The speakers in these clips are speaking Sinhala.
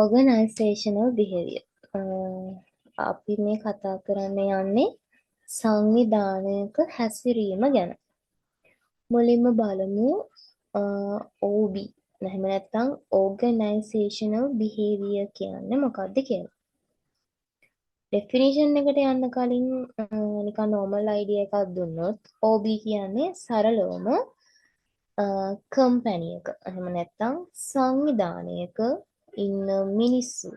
organizational behavior. අපි මේ කතා කරන්න යන්නේ සංවිධානයක හැසිරීම ගැන. මුලින්ම බලමු OB. එහෙම නැත්නම් organizational behavior කියන්නේ මොකක්ද කියලා. definition එකට යන්න කලින් නිකන් normal idea එකක් දුන්නොත් OB කියන්නේ සරලවම කම්පැනි එක. එහෙම නැත්නම් සංවිධානයක ඉන්න මිනිස්සු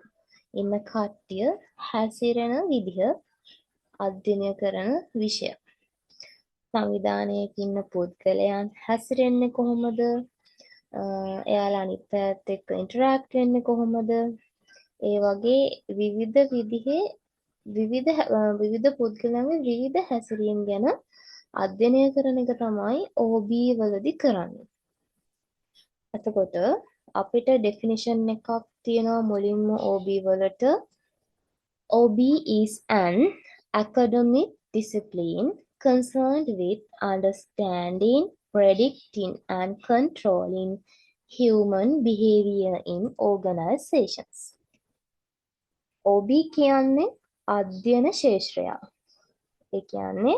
ඉන්න කට්ටිය හැසිරෙන විදිහ අධ්‍යයනය කරන විෂය. සංවිධානයක ඉන්න පුද්ගලයන් හැසිරෙන්නේ කොහොමද? එයාලා අනිත් පැත්තත් එක්ක ඉන්ටරැක්ට් වෙන්නේ කොහොමද? ඒ වගේ විවිධ පුද්ගලයන්ගේ විවිධ හැසිරීම් ගැන අධ්‍යයනය කරන එක තමයි OB වලදී කරන්නේ. එතකොට අපිට definition එකක් තියෙනවා මුලින්ම OB වලට. OB is an academic discipline concerned with understanding, predicting, and controlling human behavior in organizations. OB කියන්නේ අධ්‍යයන ශාස්ත්‍රය. ඒ කියන්නේ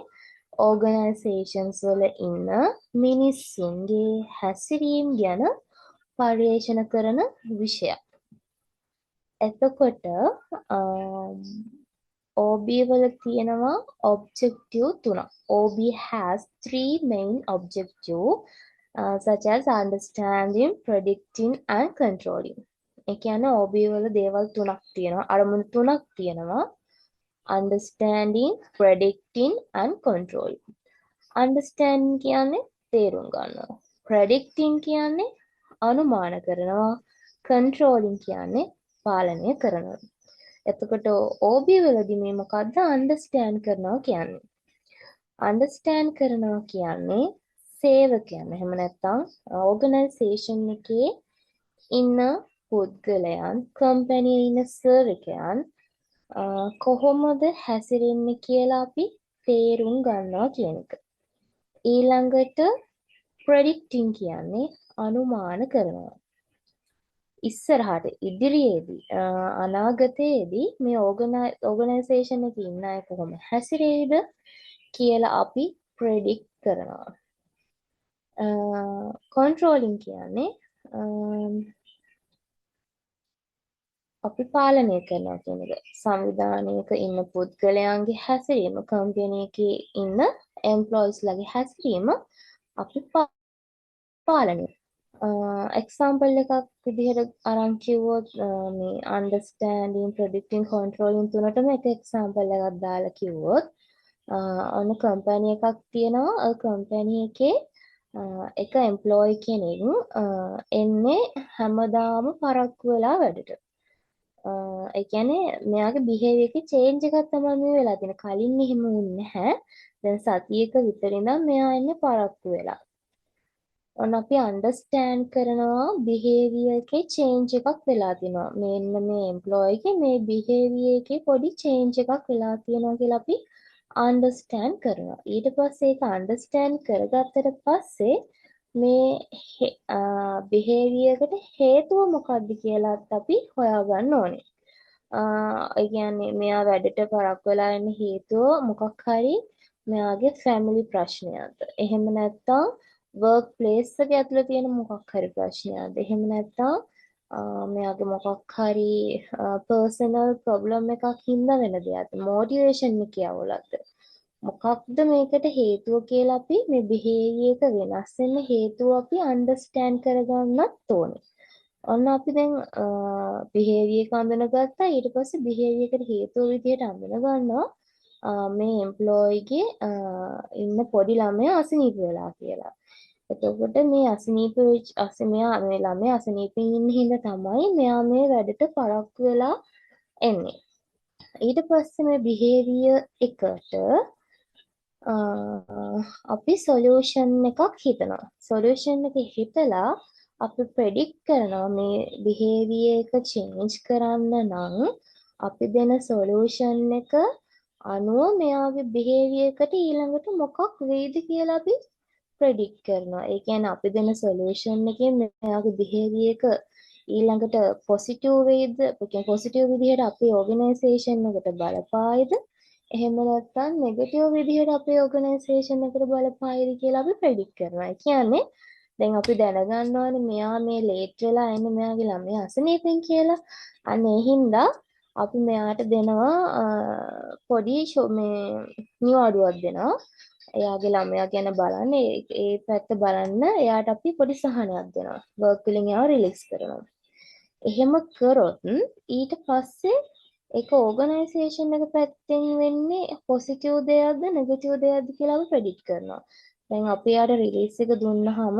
organizations වල ඉන්න මිනිස්සුන්ගේ හැසිරීම් ගැන පර්යේෂණ කරන විෂයක්. එතකොට OB වල තියෙනවා objective තුනක්. OB has three main objectives such as understanding, predicting and controlling. ඒ කියන්නේ OB වල දේවල් තුනක් තියෙනවා. අරමුණු තුනක් තියෙනවා. understanding, predicting and controlling. understanding කියන්නේ තේරුම් ගන්නවා. predicting කියන්නේ අනුමාන කරනවා. controlling කියන්නේ පාලනය කරනවා. එතකොට OB වලදී මේ මොකද්ද understand කරනවා කියන්නේ? understand කරනවා කියන්නේ සේවකයන්. එහෙම නැත්නම් organization එකේ ඉන්න පුද්ගලයන්, company ඉන්න සේවකයන් කොහොමද හැසිරෙන්නේ කියලා අපි තේරුම් ගන්නවා කියන එක. ඊළඟට predicting කියන්නේ අනුමාන කරනවා. ඉස්සරහට ඉදිරියේදී අනාගතයේදී මේ organization එකේ ඉන්න අය කොහොම හැසිරෙයිද කියලා අපි predict කරනවා. controlling කියන්නේ අපි පාලනය කරනවා කියන එක. සංවිධානයක ඉන්න පුද්ගලයන්ගේ හැසිරීම, කම්පැනි එකේ ඉන්න එම්ප්ලොයිස් ලගේ හැසිරීම අපි පාලනය. එක්සාම්පල් එකක් විදිහට අරන් කිව්වොත් මේ understanding, predicting, controlling තුනටම එක එක්සාම්පල් එකක් දාලා කිව්වොත් ඔන්න කම්පැනි එකක් තියෙනවා. ඒ කම්පැනි එකේ එක එම්ප්ලොයි කෙනෙක් එන්නේ හැමදාම පරක්කු වෙලා වැඩට. ඒ කියන්නේ මෙයාගේ බිහේවියර් එකේ චේන්ජ් එකක් තමයි මේ වෙලා තියෙන්නේ. කලින් එහෙම වුණේ නැහැ. දැන් සතියක විතර ඉඳන් මෙයා එන්නේ පරක්කු වෙලා. ඔන්න අපි අන්ඩර්ස්ටෑන්ඩ් කරනවා බිහේවියර් එකේ චේන්ජ් එකක් වෙලා තියෙනවා. මෙන්න මේ එම්ප්ලොයි එකේ මේ බිහේවියර් එකේ පොඩි චේන්ජ් එකක් වෙලා තියෙනවා කියලා අපි අන්ඩර්ස්ටෑන්ඩ් කරනවා. ඊට පස්සේ ඒක අන්ඩර්ස්ටෑන්ඩ් කරගත්තට පස්සේ මේ බිහේවියර් එකට හේතුව මොකක්ද කියලාත් අපි හොයාගන්න ඕනේ. ඒ කියන්නේ මෙයා වැඩට පරක්කු වෙලා ඉන්න හේතුව මොකක් හරි මෙයාගේ ෆැමිලි ප්‍රශ්නයක්ද? එහෙම නැත්නම් වර්ක් ප්ලේස් එකේ ඇතුළේ තියෙන මොකක් හරි ප්‍රශ්නයක්ද? එහෙම නැත්නම් මෙයාගේ මොකක් හරි පර්සනල් ප්‍රොබ්ලම් එකක් හින්දා වෙන දෙයක්ද? මොටිවේෂන් එකේ අවුලක්ද? මොකක්ද මේකට හේතුව කියලා අපි මේ බිහේවියර් එක වෙනස් වෙන්න හේතුව අපි අන්ඩර්ස්ටෑන්ඩ් කරගන්නත් ඕනේ. ඔන්න අපි දැන් බිහේවියර් එක අඳුනගත්තා. ඊට පස්සේ බිහේවියර් එකට හේතුව විදිහට අඳුනගන්නවා මේ එම්ප්ලොයිගේ ඉන්න පොඩි ළමයා අසනීප වෙලා කියලා. එතකොට මේ මේ ළමයා අසනීපෙන් ඉන්න හින්දා තමයි මෙයා මේ වැඩට පරක්කු වෙලා එන්නේ. ඊට පස්සේ මේ බිහේවියර් එකට අපි සොලියුෂන් එකක් හිතනවා. සොලියුෂන් එක හිතලා අපි ප්‍රෙඩික්ට් කරනවා මේ බිහේවියර් එක චේන්ජ් කරන්න නම් අපි දෙන සොලියුෂන් එක අනුව මෙයාගේ බිහේවියර් එකට ඊළඟට මොකක් වෙයිද කියලා අපි ප්‍රෙඩික්ට් කරනවා. ඒ කියන්නේ අපි දෙන සොලියුෂන් එකෙන් මෙයාගේ බිහේවියර් එක ඊළඟට පොසිටිව් වේද, ඒ කියන්නේ පොසිටිව් විදිහට අපේ ඕගනයිසේෂන් එකට බලපායිද? එහෙම නැත්නම් නෙගටිව් විදිහට අපේ ඕගනයිසේෂන් එකට බලපායිද කියලා අපි ප්‍රෙඩික්ට් කරනවා. ඒ කියන්නේ දැන් අපි දැනගන්න ඕනේ මෙයා මේ ලේට් වෙලා එන්නේ මෙයාගේ ළමයා අසනීපෙන් කියලා. අන්න ඒ හින්දා අපි මෙයාට දෙනවා පොඩි මේ නිවාඩුවක් දෙනවා. එයාගේ ළමයා ගැන බලන්න ඒ පැත්ත බලන්න එයාට අපි පොඩි සහනයක් දෙනවා. වර්ක් වලින් එයාව රිලීස් කරනවා. එහෙම කරොත් ඊට පස්සේ ඒක ඕගනයිසේෂන් එක පැත්තෙන් වෙන්නේ පොසිටිව් දෙයක්ද නෙගටිව් දෙයක්ද කියලා අපි ප්‍රෙඩික්ට් කරනවා. දැන් අපි යාට රිලීස් එක දුන්නාම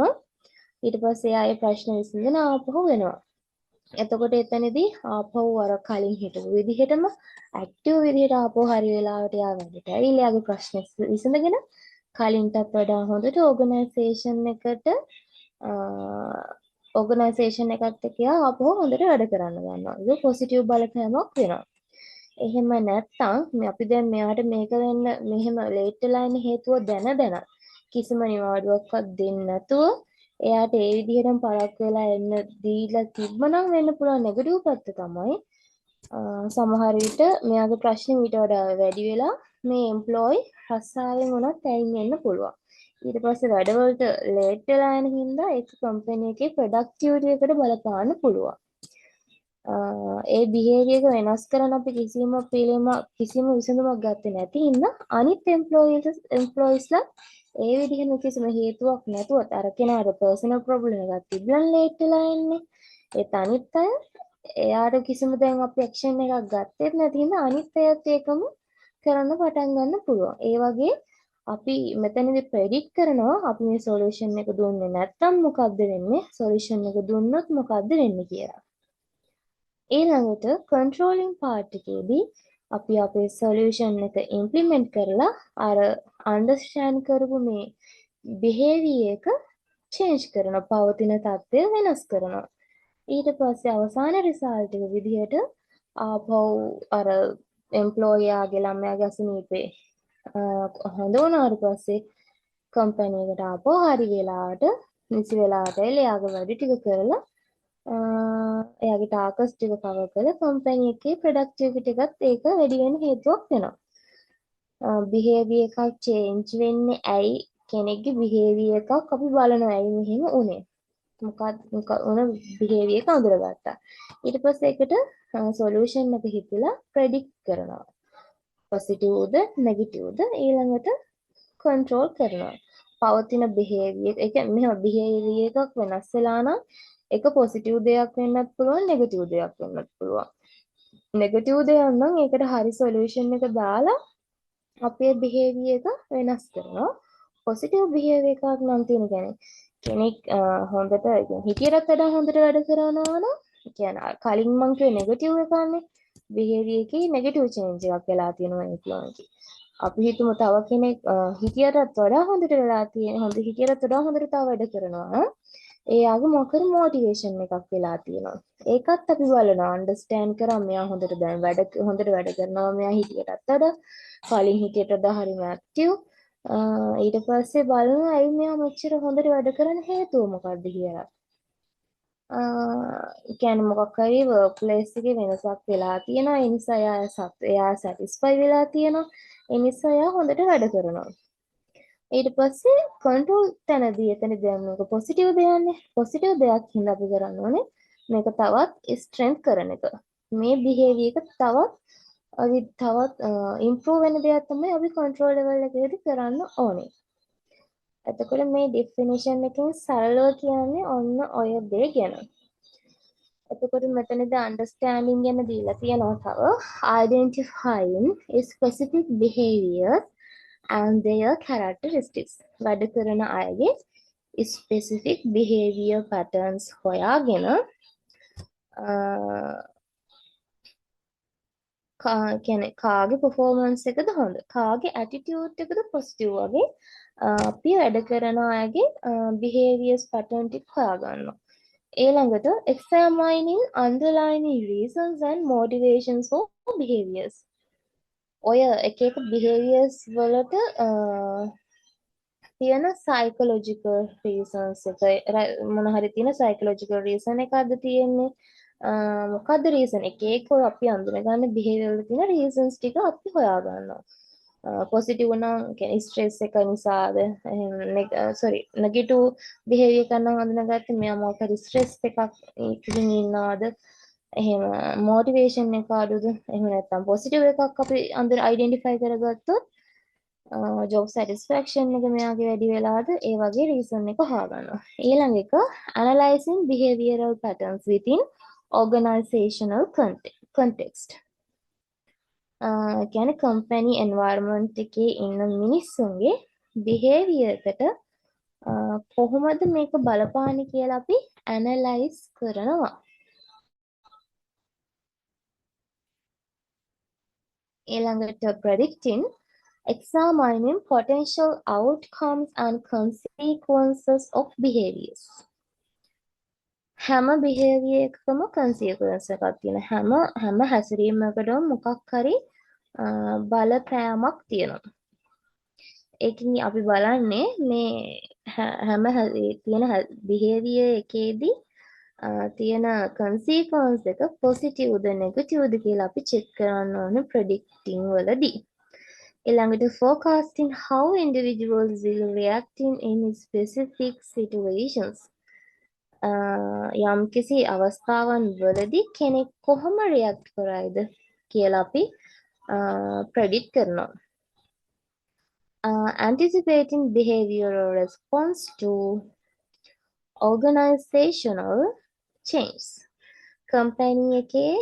ඊට පස්සේ එයා ඒ ප්‍රශ්න විසඳන ආපහු වෙනවා. එතකොට එතනදී ආපහු අර කලින් හිටපු විදිහටම ඇක්ටිව් විදිහට ආපහු හරි වෙලාවට යා වැඩට ඇවිල්ලා යාගේ ප්‍රශ්න විසඳගෙන කලින්ටත් වඩා හොඳට ඕගනයිසේෂන් එකත් එක්ක යා ආපහු හොඳට වැඩ කරන්න ගන්නවා. ඒක පොසිටිව් බලපෑමක් වෙනවා. එහෙම නැත්නම් අපි දැන් මෙයාට මේක වෙන්න මෙහෙම ලේට් වෙලා ඉන්න හේතුව දැන කිසිම නිවාඩුවක්වත් දෙන්නේ නැතුව එයාට ඒ විදිහටම පරක් වෙලා එන්න දීලා තිබ්බනම් වෙන්න පුළුවන් නෙගටිව් පැත්ත තමයි සමහර විට මෙයාගේ ප්‍රශ්න ඊට වඩා වැඩි වෙලා මේ එම්ප්ලොයි රස්සාවෙන් උනත් ඇයින් එන්න පුළුවන්. ඊට පස්සේ වැඩවලට ලේට් වෙලා යන හින්දා ඒක කම්පැනි එකේ ප්‍රොඩක්ටිවිටි එකට බලපාන්න පුළුවන්. ඒ බිහේවියර් එක වෙනස් කරන්න අපි කිසිම විසඳුමක් ගත්තේ නැති හින්දා අනිත් එම්ප්ලොයිස්ලා ඒ විදිහම කිසිම හේතුවක් නැතුවත් අර කෙනාට පර්සනල් ප්‍රොබ්ලම් එකක් තිබ්බනම් ලේට් වෙලා එන්නේ. ඒත් අනිත් අය එයාට කිසිම දැන් අපි ඇක්ෂන් එකක් ගත්තෙත් නැති හින්දා අනිත් අයත් ඒකම කරන්න පටන් ගන්න පුළුවන්. ඒ වගේ අපි මෙතනදී ප්‍රෙඩික්ට් කරනවා අපි මේ සොලියුෂන් එක දුන්නේ නැත්නම් මොකද්ද වෙන්නේ? සොලියුෂන් එක දුන්නොත් මොකද්ද වෙන්නේ කියලා. ඊළඟට කන්ට්‍රෝලින් පාර්ට් එකේදී අපි අපේ සොලියුෂන් එක ඉම්ප්ලිමන්ට් කරලා අර අන්ඩර්ස්ටෑන්ඩ් කරපු මේ බිහේවියර් එක චේන්ජ් කරනවා, පවතින තත්ත්වය වෙනස් කරනවා. ඊට පස්සේ අවසාන රිසල්ට් එක විදිහට ආපහු අර එම්ප්ලොයියාගේ ළමයාගේ අසනීපේ හොඳ වුණාට පස්සේ කම්පැනි එකට ආපහු හරි වෙලාවට නිසි වෙලාවට එයාගේ වැඩ ටික කරලා එයාගේ ටාර්ගට්ස් ටික කවර් කරලා කම්පැනි එකේ ප්‍රොඩක්ටිවිටි එකත් ඒක වැඩි වෙන්න හේතුවක් වෙනවා. බිහේවියර් එකක් චේන්ජ් වෙන්නේ ඇයි කෙනෙක්ගේ බිහේවියර් එකක් අපි බලනවා ඇයි මෙහෙම උනේ. මොකක් උන බිහේවියර් එක අඳුරගත්තා. ඊට පස්සේ ඒකට සොලියුෂන් එක හිතලා ප්‍රෙඩික්ට් කරනවා. පොසිටිව්ද නෙගටිව්ද ඊළඟට කන්ට්‍රෝල් කරනවා. පවතින බිහේවියර් එක මෙහෙම බිහේවියර් එකක් වෙනස් වෙලා නම් ඒක පොසිටිව් දෙයක් වෙන්නත් පුළුවන් නෙගටිව් දෙයක් වෙන්නත් පුළුවන්. නෙගටිව් දෙයක් නම් ඒකට හරි සොලියුෂන් එක දාලා අපේ බිහේවියර් එක වෙනස් කරනවා. පොසිටිව් බිහේවියර් එකක් නම් තියෙන කෙනෙක් හොඳට හිතියටත් වඩා හොඳට වැඩ කරනවා නම් කියන්නේ කලින් මං කිව්වේ නෙගටිව් එකන්නේ බිහේවියර් එකේ නෙගටිව් චේන්ජ් එකක් වෙලා තියෙනවා එම්ප්ලොයිගේ. අපි හිතමු තව කෙනෙක් හිතියටත් වඩා හොඳට වෙලා තියෙන හිතියටත් වඩා හොඳට තව වැඩ කරනවා. එයාගේ මොකද මොටිවේෂන් එකක් වෙලා තියෙනවා. ඒකත් අපි බලනවා අන්ඩර්ස්ටෑන්ඩ් කරා මෙයා හොඳට දැන් හොඳට වැඩ කරනවා. මෙයා හිතියටත් වඩා කලින් හිතියට වඩා හරිම ඇක්ටිව්. ඊට පස්සේ බලනවා ඇයි මෙයා මෙච්චර හොඳට වැඩ කරන්න හේතුව මොකක්ද කියලා. කියන්නේ මොකක් හරි වර්ක් ප්ලේස් එකේ වෙනසක් වෙලා තියෙනවා. ඒ නිසා එයා සැටිස්ෆයි වෙලා තියෙනවා. ඒ නිසා එයා හොඳට වැඩ කරනවා. ඊට පස්සේ කන්ට්‍රෝල් තැනදී එතන දැන් මේක පොසිටිව් දෙයක්නේ. පොසිටිව් දෙයක් හින්දා අපි කරන්න ඕනේ මේක තවත් ස්ට්‍රෙන්ත් කරන එක. මේ බිහේවියර් එක තවත් ඉම්ප්‍රූව් වෙන දෙයක් තමයි අපි කන්ට්‍රෝල් ලෙවල් එකේදී කරන්න ඕනේ. එතකොට මේ ඩෙෆිනිෂන් එකෙන් සරලව කියන්නේ ඔන්න ඔය දේ ගැන. එතකොට මෙතනදී අන්ඩර්ස්ටෑන්ඩින් ගැන දීලා තියෙනවා තව identifying specific behavior and their characteristics. වැඩ කරන අයගේ specific behavior patterns හොයාගෙන කියන්නේ කාගේ performance එකද හොඳ කාගේ attitude එකද positive වගේ අපි වැඩ කරන අයගේ behaviors pattern ටික හොයාගන්නවා. ඊළඟට examining underlying reasons and motivations for behaviors. ඔය එක එක behaviors වලට තියෙන psychological reasons එක මොන හරි තියෙන psychological reason එකක්ද තියෙන්නේ මොකද්ද reason එක අපි අඳුනගන්න behavior වල තියෙන reasons ටික අපි හොයාගන්නවා positive නම් කියන්නේ stress එක නිසාද sorry negative behavior එකක් නම් අඳුනගත්තේ මෙයා මොකක් හරි stress එකක් ඉතින් ඉන්නවද එහෙම motivation එක අඩුද එහෙම නැත්නම් positive එකක් අපි අඳුර identify කරගත්තොත් job satisfaction එක මෙයාගේ වැඩි වෙලාද ඒ වගේ reason එක හොයාගන්නවා. ඊළඟ එක analyzing behavioral patterns within organizational context. කියන්නේ company environment එකේ ඉන්න මිනිස්සුන්ගේ behavior එකට කොහොමද මේක බලපාන්නේ කියලා අපි analyze කරනවා. ඊළඟට predicting examining potential outcomes and consequences of behaviors. හැම behavior එකකම consequence එකක් තියෙන හැම හැසිරීමකටම මොකක් හරි බලපෑමක් තියෙනවා. ඒකින් අපි බලන්නේ මේ හැම තියෙන behavior එකේදී තියෙන consequence එක positive ද negative ද කියලා අපි check කරන්න ඕනේ predicting වලදී. ඊළඟට forecasting how individuals will react in specific situations. යම්කිසි අවස්ථාවන් වලදී කෙනෙක් කොහොම react කරයිද කියලා අපි predict කරනවා. Anticipating behavioral response to organizational change. company එකේ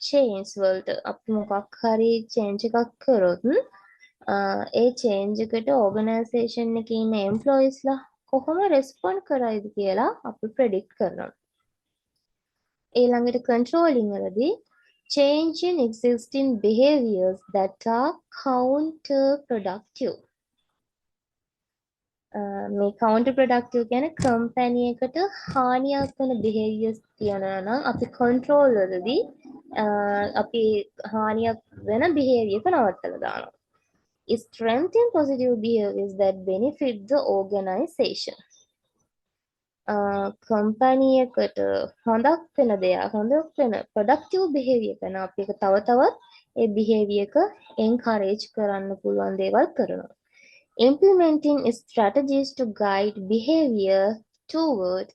change වලට අපි මොකක් හරි change එකක් කරොත් ඒ change එකට organization එකේ ඉන්න employeesලා කොහොම respond කරයිද කියලා අපි predict කරනවා. ඊළඟට controlling වලදී change in existing behaviors that are counterproductive. මේ counterproductive කියන්නේ company එකට හානියක් වන behaviors තියනවා නම් අපි control වලදී අපි හානියක් වෙන behavior එක නවත්තලා දානවා. Strengthen positive behaviors that benefit the organization. company එකට හොඳක් වෙන දෙයක් හොඳක් වෙන productive behavior කරන අපි ඒක තව තවත් ඒ behavior එක encourage කරන්න පුළුවන් දේවල් කරනවා. Implementing strategies to guide behavior toward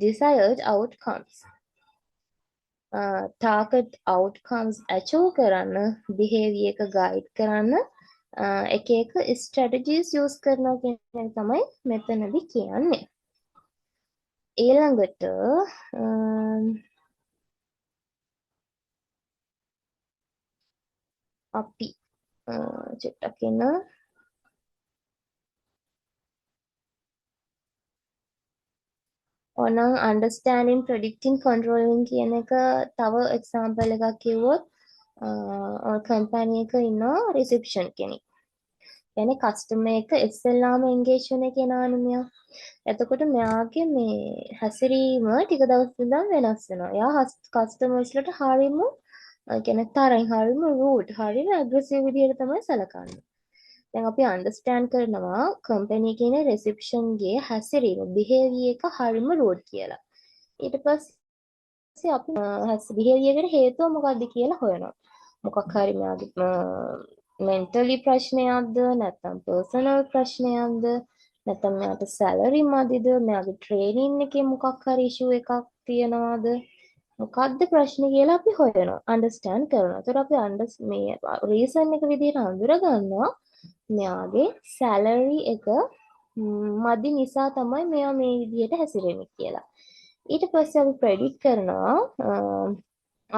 desired outcomes. Target outcomes achieve කරන්න behavior එක guide කරන්න එක එක strategies use කරනවා කියන එක තමයි මෙතනදී කියන්නේ. ඊළඟට අපි චුට්ටක් ඉන්න ඕනම් understanding predicting controlling කියන එක තව example එකක් කිව්වොත් company එක ඉන්නවා reception කෙනෙක්. කියන්නේ customer එක ඉස්සෙල්ලාම engage වෙන කෙනානේ මෙයා. එතකොට මෙයාගේ මේ හැසිරීම ටික දවස් ඉඳන් වෙනස් වෙනවා. එයා customers ලට හරියම කියන්නේ තරහින් හරියම rude හරියම aggressive විදිහට තමයි සැලකන්නේ. දැන් අපි understand කරනවා company එකේ ඉන්න reception ගේ හැසිරීම behavior එක හරියම rude කියලා. ඊට පස්සේ අපි behavior එකට හේතුව මොකක්ද කියලා හොයනවා. මොකක් හරි මෙයාගේ mentally ප්‍රශ්නයක්ද නැත්නම් personal ප්‍රශ්නයක්ද නැත්නම් මෙයාට salary මදිද මෙයාගේ training එකේ මොකක් හරි issue එකක් තියනවාද මොකක්ද ප්‍රශ්නේ කියලා අපි හොයනවා understand කරනවා. ඒතර අපි මේ reason එක විදිහට අඳුර ගන්නවා මෙයාගේ salary එක මදි නිසා තමයි මෙයා මේ විදිහට හැසිරෙන්නේ කියලා. ඊට පස්සේ අපි predict කරනවා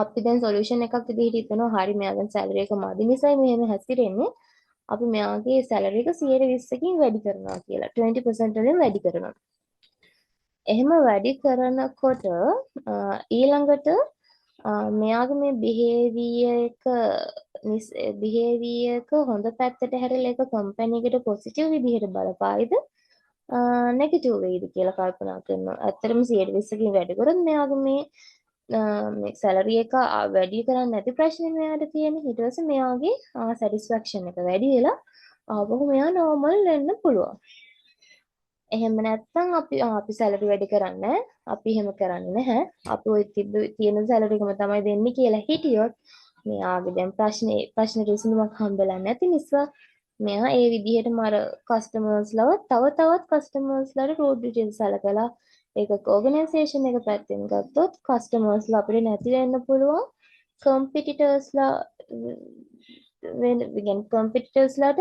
අපි දැන් solution එකක් විදිහට හිතනවා හරි මෙයාගේ salary එක මදි නිසායි මෙහෙම හැසිරෙන්නේ. අපි මෙයාගේ salary එක 120කින් වැඩි කරනවා කියලා 20% වලින් වැඩි කරනවා. එහෙම වැඩි කරනකොට ඊළඟට මෙයාගේ මේ behavior එක හොඳ පැත්තට හැරිලා ඒක company එකට positive විදිහට බලපායිද negative වෙයිද කියලා කල්පනා කරනවා. ඇත්තටම 120කින් වැඩි කරොත් මෙයාගේ මේ salary එක වැඩි කරන්නේ නැති ප්‍රශ්නේ මෙයාට තියෙන්නේ. ඊට පස්සේ මෙයාගේ satisfaction එක වැඩි වෙලා ආවම මෙයා normal වෙන්න පුළුවන්. එහෙම නැත්නම් අපි සැලරි වැඩි කරන්නේ අපි එහෙම කරන්නේ නැහැ. අපි ওই තියෙන සැලරි එකම තමයි දෙන්නේ කියලා හිටියොත් මෙයාගේ දැන් ප්‍රශ්න විසඳුමක් හම්බෙලා නැති නිසා මෙයා ඒ විදිහටම අර කස්ටමර්ස් ලව තව තවත් කස්ටමර්ස්ලාට රූඩ් විදිහට සැලකලා ඒක ඕගනයිසේෂන් එක පැත්තෙන් ගත්තොත් කස්ටමර්ස්ලා අපිට නැති වෙන්න පුළුවන් කම්පිටිටර්ස්ලා වෙන කම්පිටිටර්ස්ලාට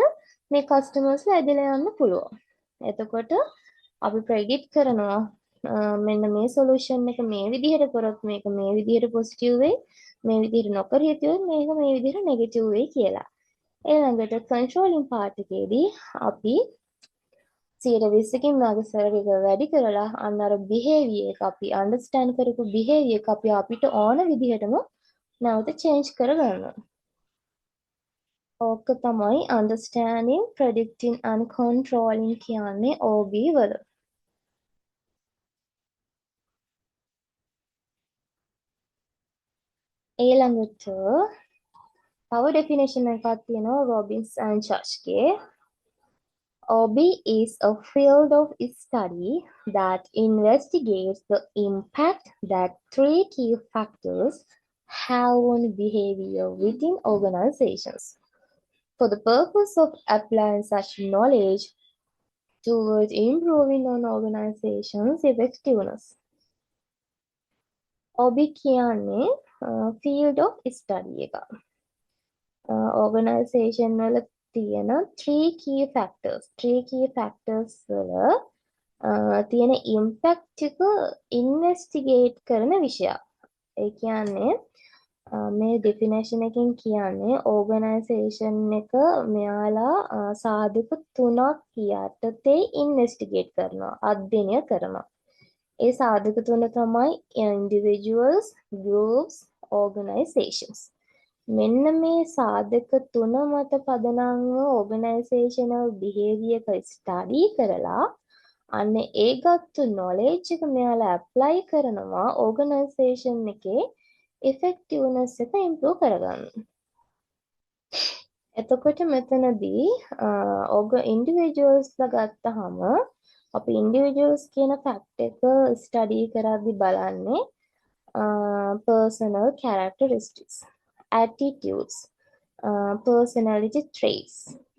මේ කස්ටමර්ස්ලා ඇදලා යන්න පුළුවන්. එතකොට අපි ප්‍රෙඩික්ට් කරනවා මෙන්න මේ සොලියුෂන් එක මේ විදිහට කරොත් මේක මේ විදිහට පොසිටිව් වෙයි මේ විදිහට නොකර හිටියොත් මේක මේ විදිහට නෙගටිව් වෙයි කියලා. ඊළඟට කන්ට්‍රෝලින් පාර්ට් එකේදී අපි 120කින් මාගේ සර්වර් එක වැඩි කරලා අන්න අර බිහේවියර් එක අපි අන්ඩර්ස්ටෑන්ඩ් කරපු බිහේවියර් එක අපි අපිට ඕන විදිහටම නැවත චේන්ජ් කරගන්නවා. ඕක තමයි understanding, predicting and controlling කියන්නේ OB වල. ඊළඟට තව definition එකක් තියෙනවා Robbins and Churchගේ. OB is a field of study that investigates the impact that three key factors have on behavior within organizations for the purpose of applying such knowledge towards improving an organization's effectiveness. OB කියන්නේ field of study එක. Organization වල තියෙන three key factors වල තියෙන impact එක investigate කරන විෂයක්. ඒ කියන්නේ මේ definition එකෙන් කියන්නේ organization එක මෙයාලා සාධක තුනක් යටතේ investigate කරනවා, අධ්‍යයනය කරනවා. ඒ සාධක තුන තමයි individuals, groups, organizations. මෙන්න මේ සාධක තුන මත පදනම්ව organizational behavior එක study කරලා අන්න ඒ ගත්තු knowledge එක මෙයාලා apply කරනවා organization එකේ effectiveness එක improve කරගන්න. එතකොට මෙතනදී individuals ලා ගත්තහම අපි individuals කියන fact එක study කරද්දී බලන්නේ personal characteristics, attitudes, personality traits.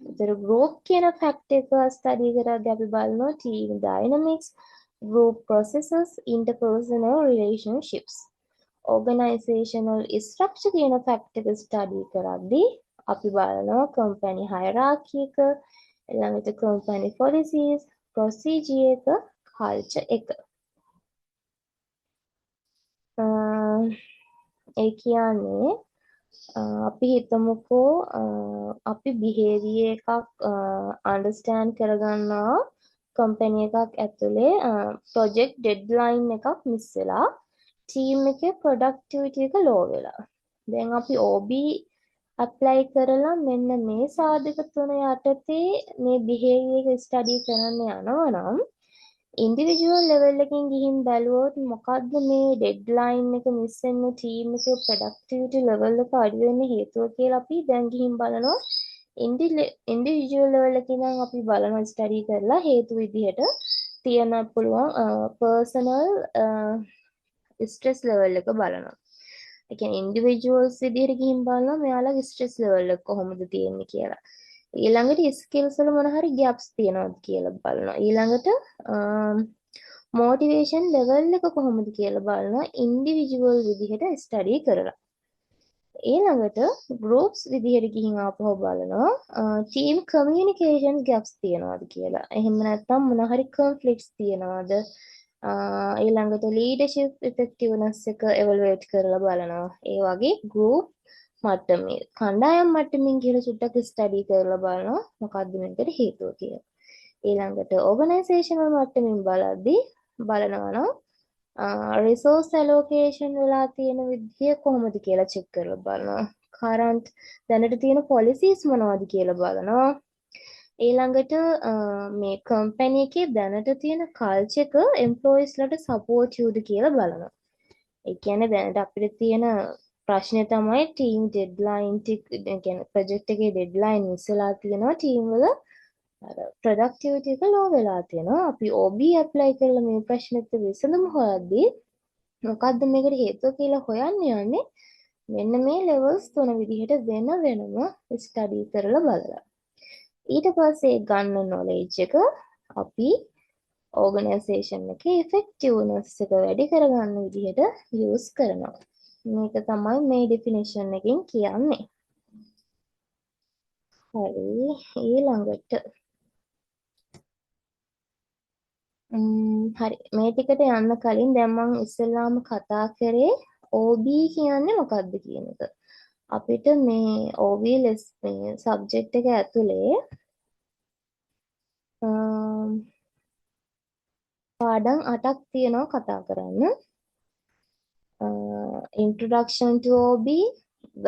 ඒතර group කියන fact එක study කරද්දී අපි බලනවා team dynamics, group processes, interpersonal relationships. Organizational structure කියන fact එක study කරද්දී අපි බලනවා company hierarchy එක, ඊළඟට company policies, procedure එක, culture එක. ඒ කියන්නේ අපි හිතමුකෝ අපි behavior එකක් understand කරගන්නවා company එකක් ඇතුලේ project deadline එකක් miss වෙලා team එකේ productivity එක low වෙලා. දැන් අපි OB apply කරලා මෙන්න මේ සාධක තුන යටතේ මේ behavior එක study කරන්න යනවා නම් individual level එකකින් ගිහින් බැලුවොත් මොකද්ද මේ deadline එක miss වෙන team එකේ productivity level එක අඩු වෙන්න හේතුව කියලා අපි දැන් ගිහින් බලනවා individual level එකකින් නම් අපි බලනවා study කරලා හේතු විදිහට තියන්න පුළුවන් personal stress level එක බලනවා. ඒ කියන්නේ individuals විදිහට ගිහින් බලනවා මෙයාලගේ stress level එක කොහොමද තියෙන්නේ කියලා. ඊළඟට skills වල මොන හරි gaps තියෙනවද කියලා බලනවා. ඊළඟට motivation level එක කොහොමද කියලා බලනවා individual විදිහට study කරලා. ඊළඟට groups විදිහට ගිහින් ආපහු බලනවා team communication gaps තියෙනවද කියලා. එහෙම නැත්නම් මොන හරි conflicts තියෙනවද? ඊළඟට leadership effectiveness එක evaluate කරලා බලනවා. ඒ වගේ group මට්ටමේ කණ්ඩායම් මට්ටමින් කියලා චුට්ටක් ස්ටඩි කරලා බලනවා මොකක්ද මේකට හේතුව කියලා. ඊළඟට organizational මට්ටමින් බලද්දී බලනවා නම් resource allocation වෙලා තියෙන විදිය කොහොමද කියලා check කරලා බලනවා. current දැනට තියෙන policies මොනවද කියලා බලනවා. ඊළඟට මේ company එකේ දැනට තියෙන culture එක employees ලාට support youද කියලා බලනවා. ඒ කියන්නේ දැනට අපිට තියෙන ප්‍රශ්නේ තමයි ටීම් ඩෙඩ්ලයින් ටික කියන්නේ ප්‍රොජෙක්ට් එකේ ඩෙඩ්ලයින් ඉස්සලා තියෙනවා ටීම් වල අර ප්‍රොඩක්ටිවිටි එක ලෝ වෙලා තියෙනවා. අපි OB ඇප්ලයි කරලා මේ ප්‍රශ්නෙට විසඳුම හොයද්දී මොකද්ද මේකට හේතුව කියලා හොයන්න යන්නේ මෙන්න මේ ලෙවල්ස් තුන විදිහට වෙන වෙනම ස්ටඩි කරලා බලලා. ඊට පස්සේ ගන්න නොලෙජ් එක අපි ඕගනයිසේෂන් එකේ ඉෆෙක්ටිව්නස් එක වැඩි කරගන්න විදිහට යූස් කරනවා. මේක තමයි මේ ඩෙෆිනිෂන් එකෙන් කියන්නේ. හරි ඊළඟට හරි මේ ටිකට යන්න කලින් දැන් මම ඉස්සෙල්ලාම කතා කරේ OB කියන්නේ මොකක්ද කියන එක. අපිට මේ OB ලෙස් මේ සබ්ජෙක්ට් එක ඇතුලේ පාඩම් 8ක් තියෙනවා කතා කරන්න. Introduction to OB,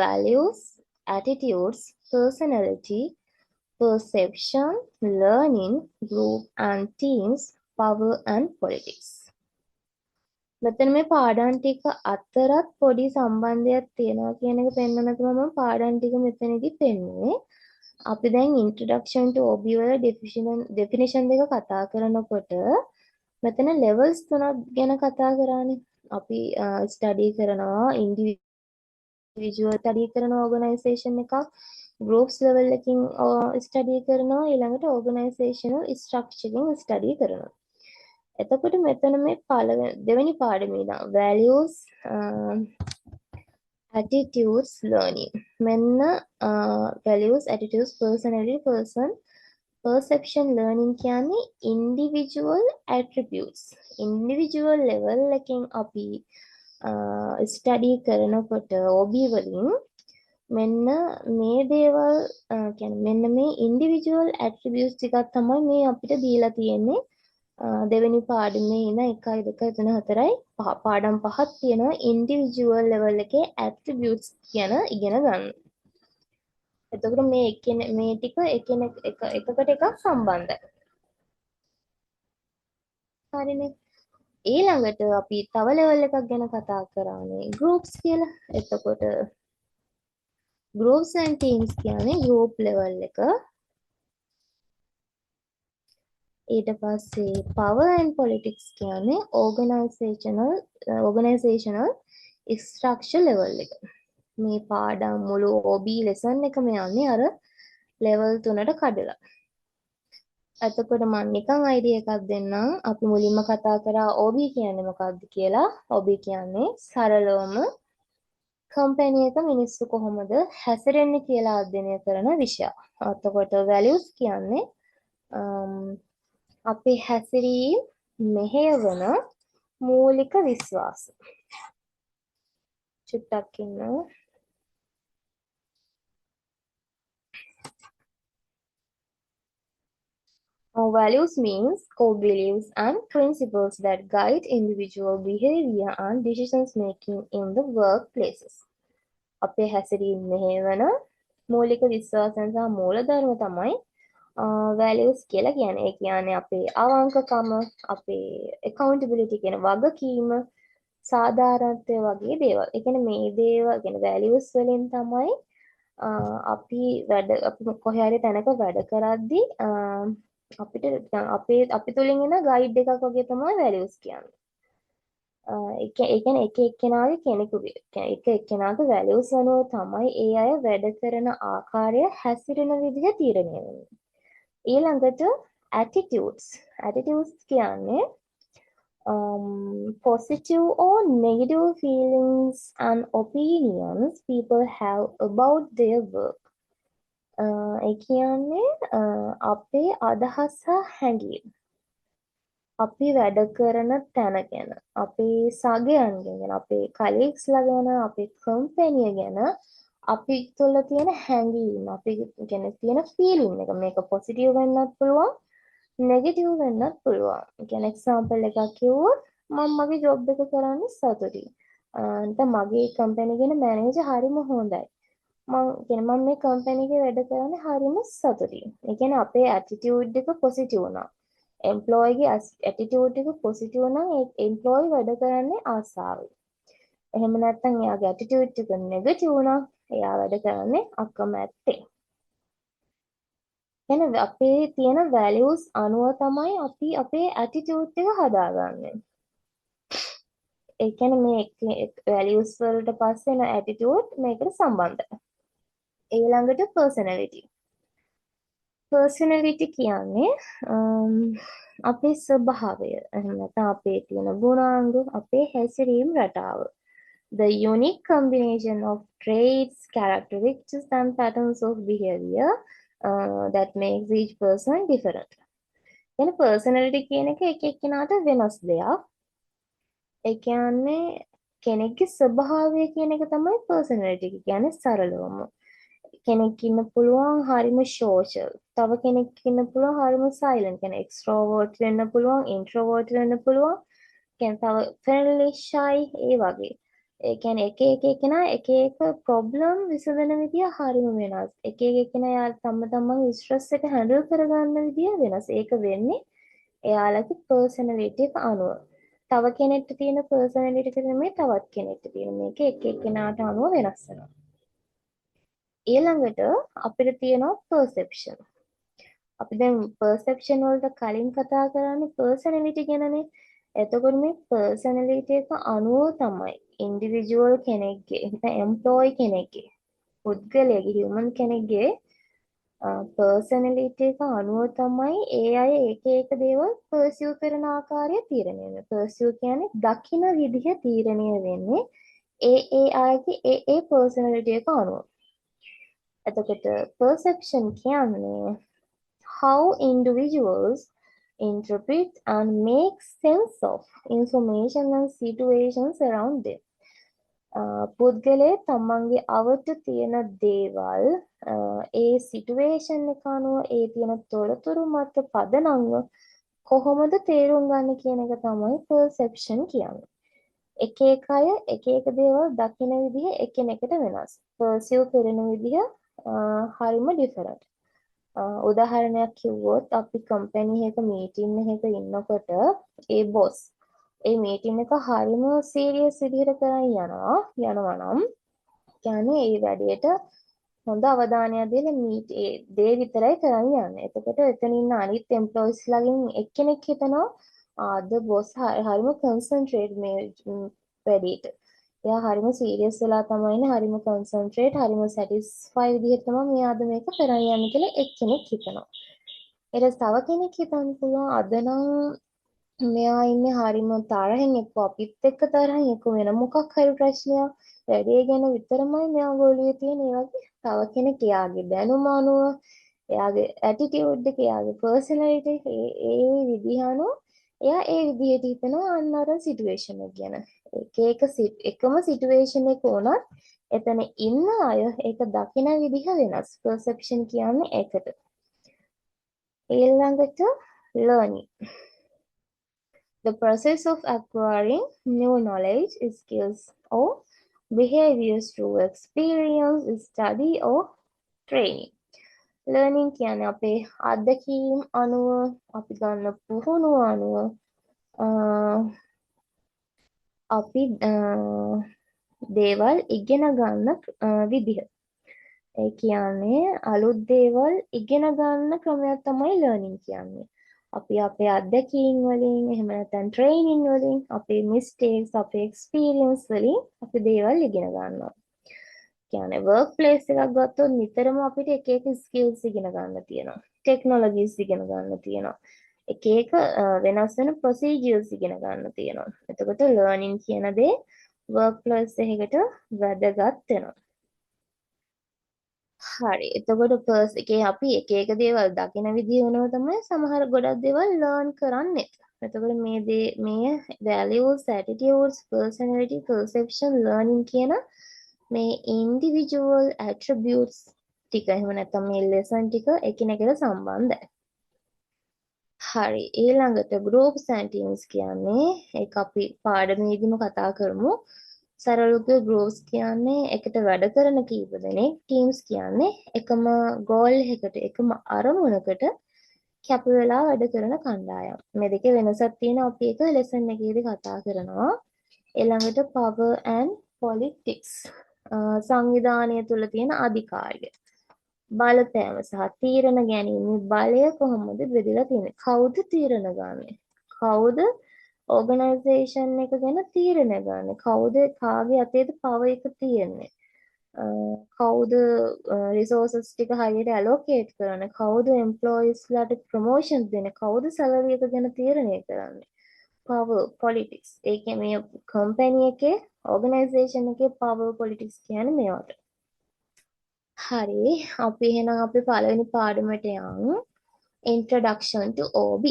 values, attitudes, personality, perception, learning, group and teams, power and politics. මෙතන මේ පාඩම් ටික අතරත් පොඩි සම්බන්ධයක් තියෙනවා කියන එක පෙන්වන්න තමයි මම පාඩම් ටික මෙතනදී පෙන්වුවේ. අපි දැන් introduction to OB වල definition දෙක කතා කරනකොට මෙතන levels තුනක් ගැන කතා කරානේ. අපි study කරනවා individual study කරන organisation එකක්, groups level එකකින් study කරනවා, ඊළඟට organizational structure එකකින් study කරනවා. එතකොට මෙතන මේ දෙවෙනි පාඩමේ ඉඳන් values attitudes learning මෙන්න values attitudes personality perception learning කියන්නේ individual attributes individual level එකකින් අපි study කරනකොට OB වලින් මෙන්න මේ දේවල් කියන්නේ මෙන්න මේ individual attributes ටිකක් තමයි මේ අපිට දීලා තියෙන්නේ දෙවෙනි පාඩමේ ඉන 1 2 3 4යි පාඩම් පහක් තියෙනවා ඉන්ඩිවිජුවල් ලෙවල් එකේ ඇට්‍රිබියුට්ස් කියන ඉගෙන ගන්න. එතකොට මේ ටික එකකට එකක් සම්බන්ධයි. හරිනේ. ඊළඟට අපි තව ලෙවල් එකක් ගැන කතා කරන්නේ groups කියලා. එතකොට groups and teams කියන්නේ group level එක. ඊට පස්සේ power and politics කියන්නේ organizational structure level එක. මේ පාඩම් මුළු OB lesson එකම යන්නේ අර level 3ට කඩලා. එතකොට මම නිකන් idea එකක් දෙන්නම්. අපි මුලින්ම කතා කරා OB කියන්නේ මොකක්ද කියලා. OB කියන්නේ සරලවම company එක මිනිස්සු කොහොමද හැසිරෙන්නේ කියලා අධ්‍යයනය කරන විෂයක්. එතකොට values කියන්නේ අපේ හැසිරීම මෙහෙයවන මූලික විශ්වාස. චුට්ටක් ඉන්න. Values means core beliefs and principles that guide individual behavior and decisions making in the workplaces. අපේ හැසිරීම මෙහෙයවන මූලික විශ්වාසයන් සහ මූලධර්ම තමයි values කියලා කියන්නේ. ඒ කියන්නේ අපේ අවංකකම, අපේ accountability කියන වගකීම, සාධාරණත්වය වගේ දේවල්. ඒ කියන්නේ මේ දේවල් කියන්නේ values වලින් තමයි අපි කොහේ හරි තැනක වැඩ කරද්දී අපිට අපි තුලින් එන ගයිඩ් එකක් වගේ තමයි values කියන්නේ. ඒ කියන්නේ එක එක්කෙනාගේ values අනුව තමයි ඒ අය වැඩ කරන ආකාරය හැසිරෙන විදිහ තීරණය වෙන්නේ. ඊළඟට attitudes කියන්නේ positive or negative feelings and opinions people have about their work. ඒ කියන්නේ අපේ අදහස් සහ හැඟීම් අපි වැඩ කරන තැන ගැන, අපේ සගයන් ගැන, අපේ කලීග්ස්ලා ගැන, අපේ කම්පැනි ගැන අපි තුළ තියෙන හැඟීම්, අපි ගැන තියෙන ෆීලිං එක මේක පොසිටිව් වෙන්නත් පුළුවන්, නෙගටිව් වෙන්නත් පුළුවන්. කියන්නේ එක්සැම්පල් එකක් කිව්වොත් මම මගේ ජොබ් එක කරන්නේ සතුටින්. නැත්නම් මගේ කම්පැනි ගැන මැනේජර් හරිම හොඳයි. මම මේ කම්පැනි එකේ වැඩ කරන්නේ හරිම සතුටින්. ඒ කියන්නේ අපේ ඇටිටියුඩ් එක පොසිටිව් නම් එම්ප්ලොයිගේ ඇටිටියුඩ් එක පොසිටිව් නම් ඒ එම්ප්ලොයි වැඩ කරන්නේ ආසාවෙන්. එහෙම නැත්නම් එයාගේ ඇටිටියුඩ් එක නෙගටිව් වුණා. එයා වැඩ කරන්නේ අකමැත්තෙන්. එහෙනම් අපේ තියෙන වැලියුස් අනුව තමයි අපි අපේ ඇටිටියුඩ් එක හදාගන්නේ. ඒ කියන්නේ මේ වැලියුස් වලට පස්සේ එන ඇටිටියුඩ් මේකට සම්බන්ධයි. ඊළඟට පර්සනැලිටි. පර්සනැලිටි කියන්නේ අපේ ස්වභාවය. එහෙම නැත්නම් අපේ තියෙන ගුණාංග, අපේ හැසිරීම් රටාව. The unique combination of traits, characteristics, and patterns of behavior that makes each person different. يعني personality කියන එක එක්කෙනාට වෙනස් දෙයක්. ඒ කියන්නේ කෙනෙක්ගේ ස්වභාවය කියන එක තමයි personality කියන්නේ සරලවම. කෙනෙක් ඉන්න පුළුවන් හරිම social. තව කෙනෙක් ඉන්න පුළුවන් හරිම silent. කියන්නේ extrovert වෙන්න පුළුවන්, introvert වෙන්න පුළුවන්. කියන්නේ තව friendly, shy ඒ වගේ. ඒ කියන්නේ එක එකනා එක ප්‍රොබ්ලම් විසඳන විදිය හරිම වෙනස්. එක එකනා යාර තමන්ගේ ස්ට්‍රෙස් එක හැන්ඩල් කරගන්න විදිය වෙනස්. ඒක වෙන්නේ එයාලගේ පර්සනැලිටි එක අනුව. තව කෙනෙක්ට තියෙන පර්සනැලිටි එක නෙමෙයි තවත් කෙනෙක්ට තියෙන. මේක එක එක්කෙනාට අනුව වෙනස් වෙනවා. ඊළඟට අපිට තියෙනවා perception. අපි දැන් perception වලට කලින් කතා කරන්නේ personality ගැනනේ. එතකොට මේ personality එක අනුව තමයි individual කෙනෙක්ගේ, නැත්නම් employee කෙනෙක්ගේ, පුද්ගලයාගේ human කෙනෙක්ගේ personality එක අනුව තමයි ඒ අය එක දේවල් pursue කරන ආකාරය තීරණය වෙන්නේ. pursue කියන්නේ දකින විදිහ තීරණය වෙන්නේ ඒ අයගේ personality එක අනුව. එතකොට perception කියන්නේ how individuals interpret and make sense of information and situations around them. පුද්ගලයා තමන්ගේ අවට තියෙන දේවල් ඒ සිටුේෂන් එක අනුව ඒ තියෙන තොරතුරු මත පදනම්ව කොහොමද තේරුම් ගන්න කියන එක තමයි perception කියන්නේ. එක අය එක දේවල් දකින විදිහ එකිනෙකට වෙනස්. perceive කරන විදිහ හරිම different. උදාහරණයක් කිව්වොත් අපි කම්පැනි එක මීටින් එකක ඉන්නකොට ඒ බොස් ඒ මීටින් එක හරිම සීරියස් විදිහට කරන් යනවා නම් කියන්නේ ඒ වැඩේට හොඳ අවධානයක් දීලා ඒ දේ විතරයි කරන් යන්නේ. එතකොට එතන ඉන්න අනිත් එම්ප්ලොයිස් ලාගෙන් එක්කෙනෙක් හිතනවා අද බොස් හරිම කන්සන්ට්‍රේට් මේ වැඩේට. එයා හරිම සීරියස් වෙලා තමයි ඉන්නේ, හරිම කන්සන්ට්‍රේට්, හරිම සැටිස්ෆයි විදිහට තමයි මෙයා අද මේක කරන් යන්නේ කියලා එක්කෙනෙක් හිතනවා. ඊට තව කෙනෙක් හිතන්න පුළුවන් අද නම් මෙයා ඉන්නේ හරිම තරහින්, එක්ක අපිත් එක්ක තරහින්, එක්ක වෙන මොකක් හරි ප්‍රශ්නයක්, වැඩේ ගැන විතරමයි මෙයා ගොළුවේ තියෙන. ඒ වගේ තව කෙනෙක් එයාගේ දැනුම අනුව, එයාගේ ඇටිටියුඩ් එක, එයාගේ පර්සනැලිටි ඒ විදිහ අනුව එයා ඒ විදිහට හිතනවා අන්න අර සිටුේෂන් එක ගැන. එකම සිටුේෂන් එක වුණත් එතන ඉන්න අය ඒක දකින විදිහ වෙනස්. perception කියන්නේ ඒකට. ඊළඟට learning. The process of acquiring new knowledge, skills, or behaviors through experience, study, or training. Learning කියන්නේ අපේ අත්දැකීම් අනුව, අපි ගන්න පුහුණුව අනුව අපි දේවල් ඉගෙන ගන්න විදිහ. ඒ කියන්නේ අලුත් දේවල් ඉගෙන ගන්න ක්‍රමයක් තමයි ලර්නින් කියන්නේ. අපි අපේ අත්දැකීම් වලින්, එහෙම නැත්නම් ට්‍රේනින් වලින්, අපේ මිස්ටේක්ස්, අපේ එක්ස්පීරියන්ස් වලින් අපි දේවල් ඉගෙන ගන්නවා. කියන්නේ වර්ක් ප්ලේස් එකක් ගත්තොත් නිතරම අපිට එක ස්කිල්ස් ඉගෙන ගන්න තියෙනවා. ටෙක්නොලොජිස් ඉගෙන ගන්න තියෙනවා. එක වෙනස් වෙන ප්‍රොසීජර්ස් ඉගෙන ගන්න තියෙනවා. එතකොට ලර්නින් කියන දේ වර්ක් ප්ලේස් එකකට වැදගත් වෙනවා. හරි. එතකොට එකේ අපි එක දේවල් දකින විදිහ වෙනව තමයි සමහර ගොඩක් දේවල් ලර්න් කරන්නේ. එතකොට මේ values, attitudes, personality, perception, learning කියන මේ individual attributes ටික එහෙම නැත්නම් මේ lesson ටික එකිනෙකට සම්බන්ධයි. හරි. ඊළඟට groups and teams කියන්නේ ඒක අපි පාඩමේදීම කතා කරමු. සරලව groups කියන්නේ එකට වැඩ කරන කීප දෙනෙක්, teams කියන්නේ එකම goal එකකට, එකම අරමුණකට කැප වෙලා වැඩ කරන කණ්ඩායම්. මේ දෙකේ වෙනසක් තියෙනවා. අපි ඒක lesson එකේදී කතා කරනවා. ඊළඟට power and politics සංවිධානය තුළ තියෙන අධිකාරිය බලපෑම සහ තීරණ ගැනීමේ බලය කොහොමද බෙදලා තියෙන්නේ? කවුද තීරණ ගන්නේ? කවුද ඕගනයිසේෂන් එක ගැන තීරණ ගන්නේ? කවුද කාගේ අතේද පවර් එක තියෙන්නේ? කවුද රිසෝසස් ටික හරියට ඇලෝකේට් කරන්නේ? කවුද එම්ප්ලොයිස්ලාට ප්‍රොමෝෂන් දෙන්නේ? කවුද සැලරි එක ගැන තීරණය කරන්නේ? Power politics. ඒ කියන්නේ මේ කම්පැනි එකේ ඕගනයිසේෂන් එකේ පවර් පොලිටික්ස් කියන්නේ මේවට. හරි අපි එහෙනම් අපි පළවෙනි පාඩමට යමු. Introduction to OB.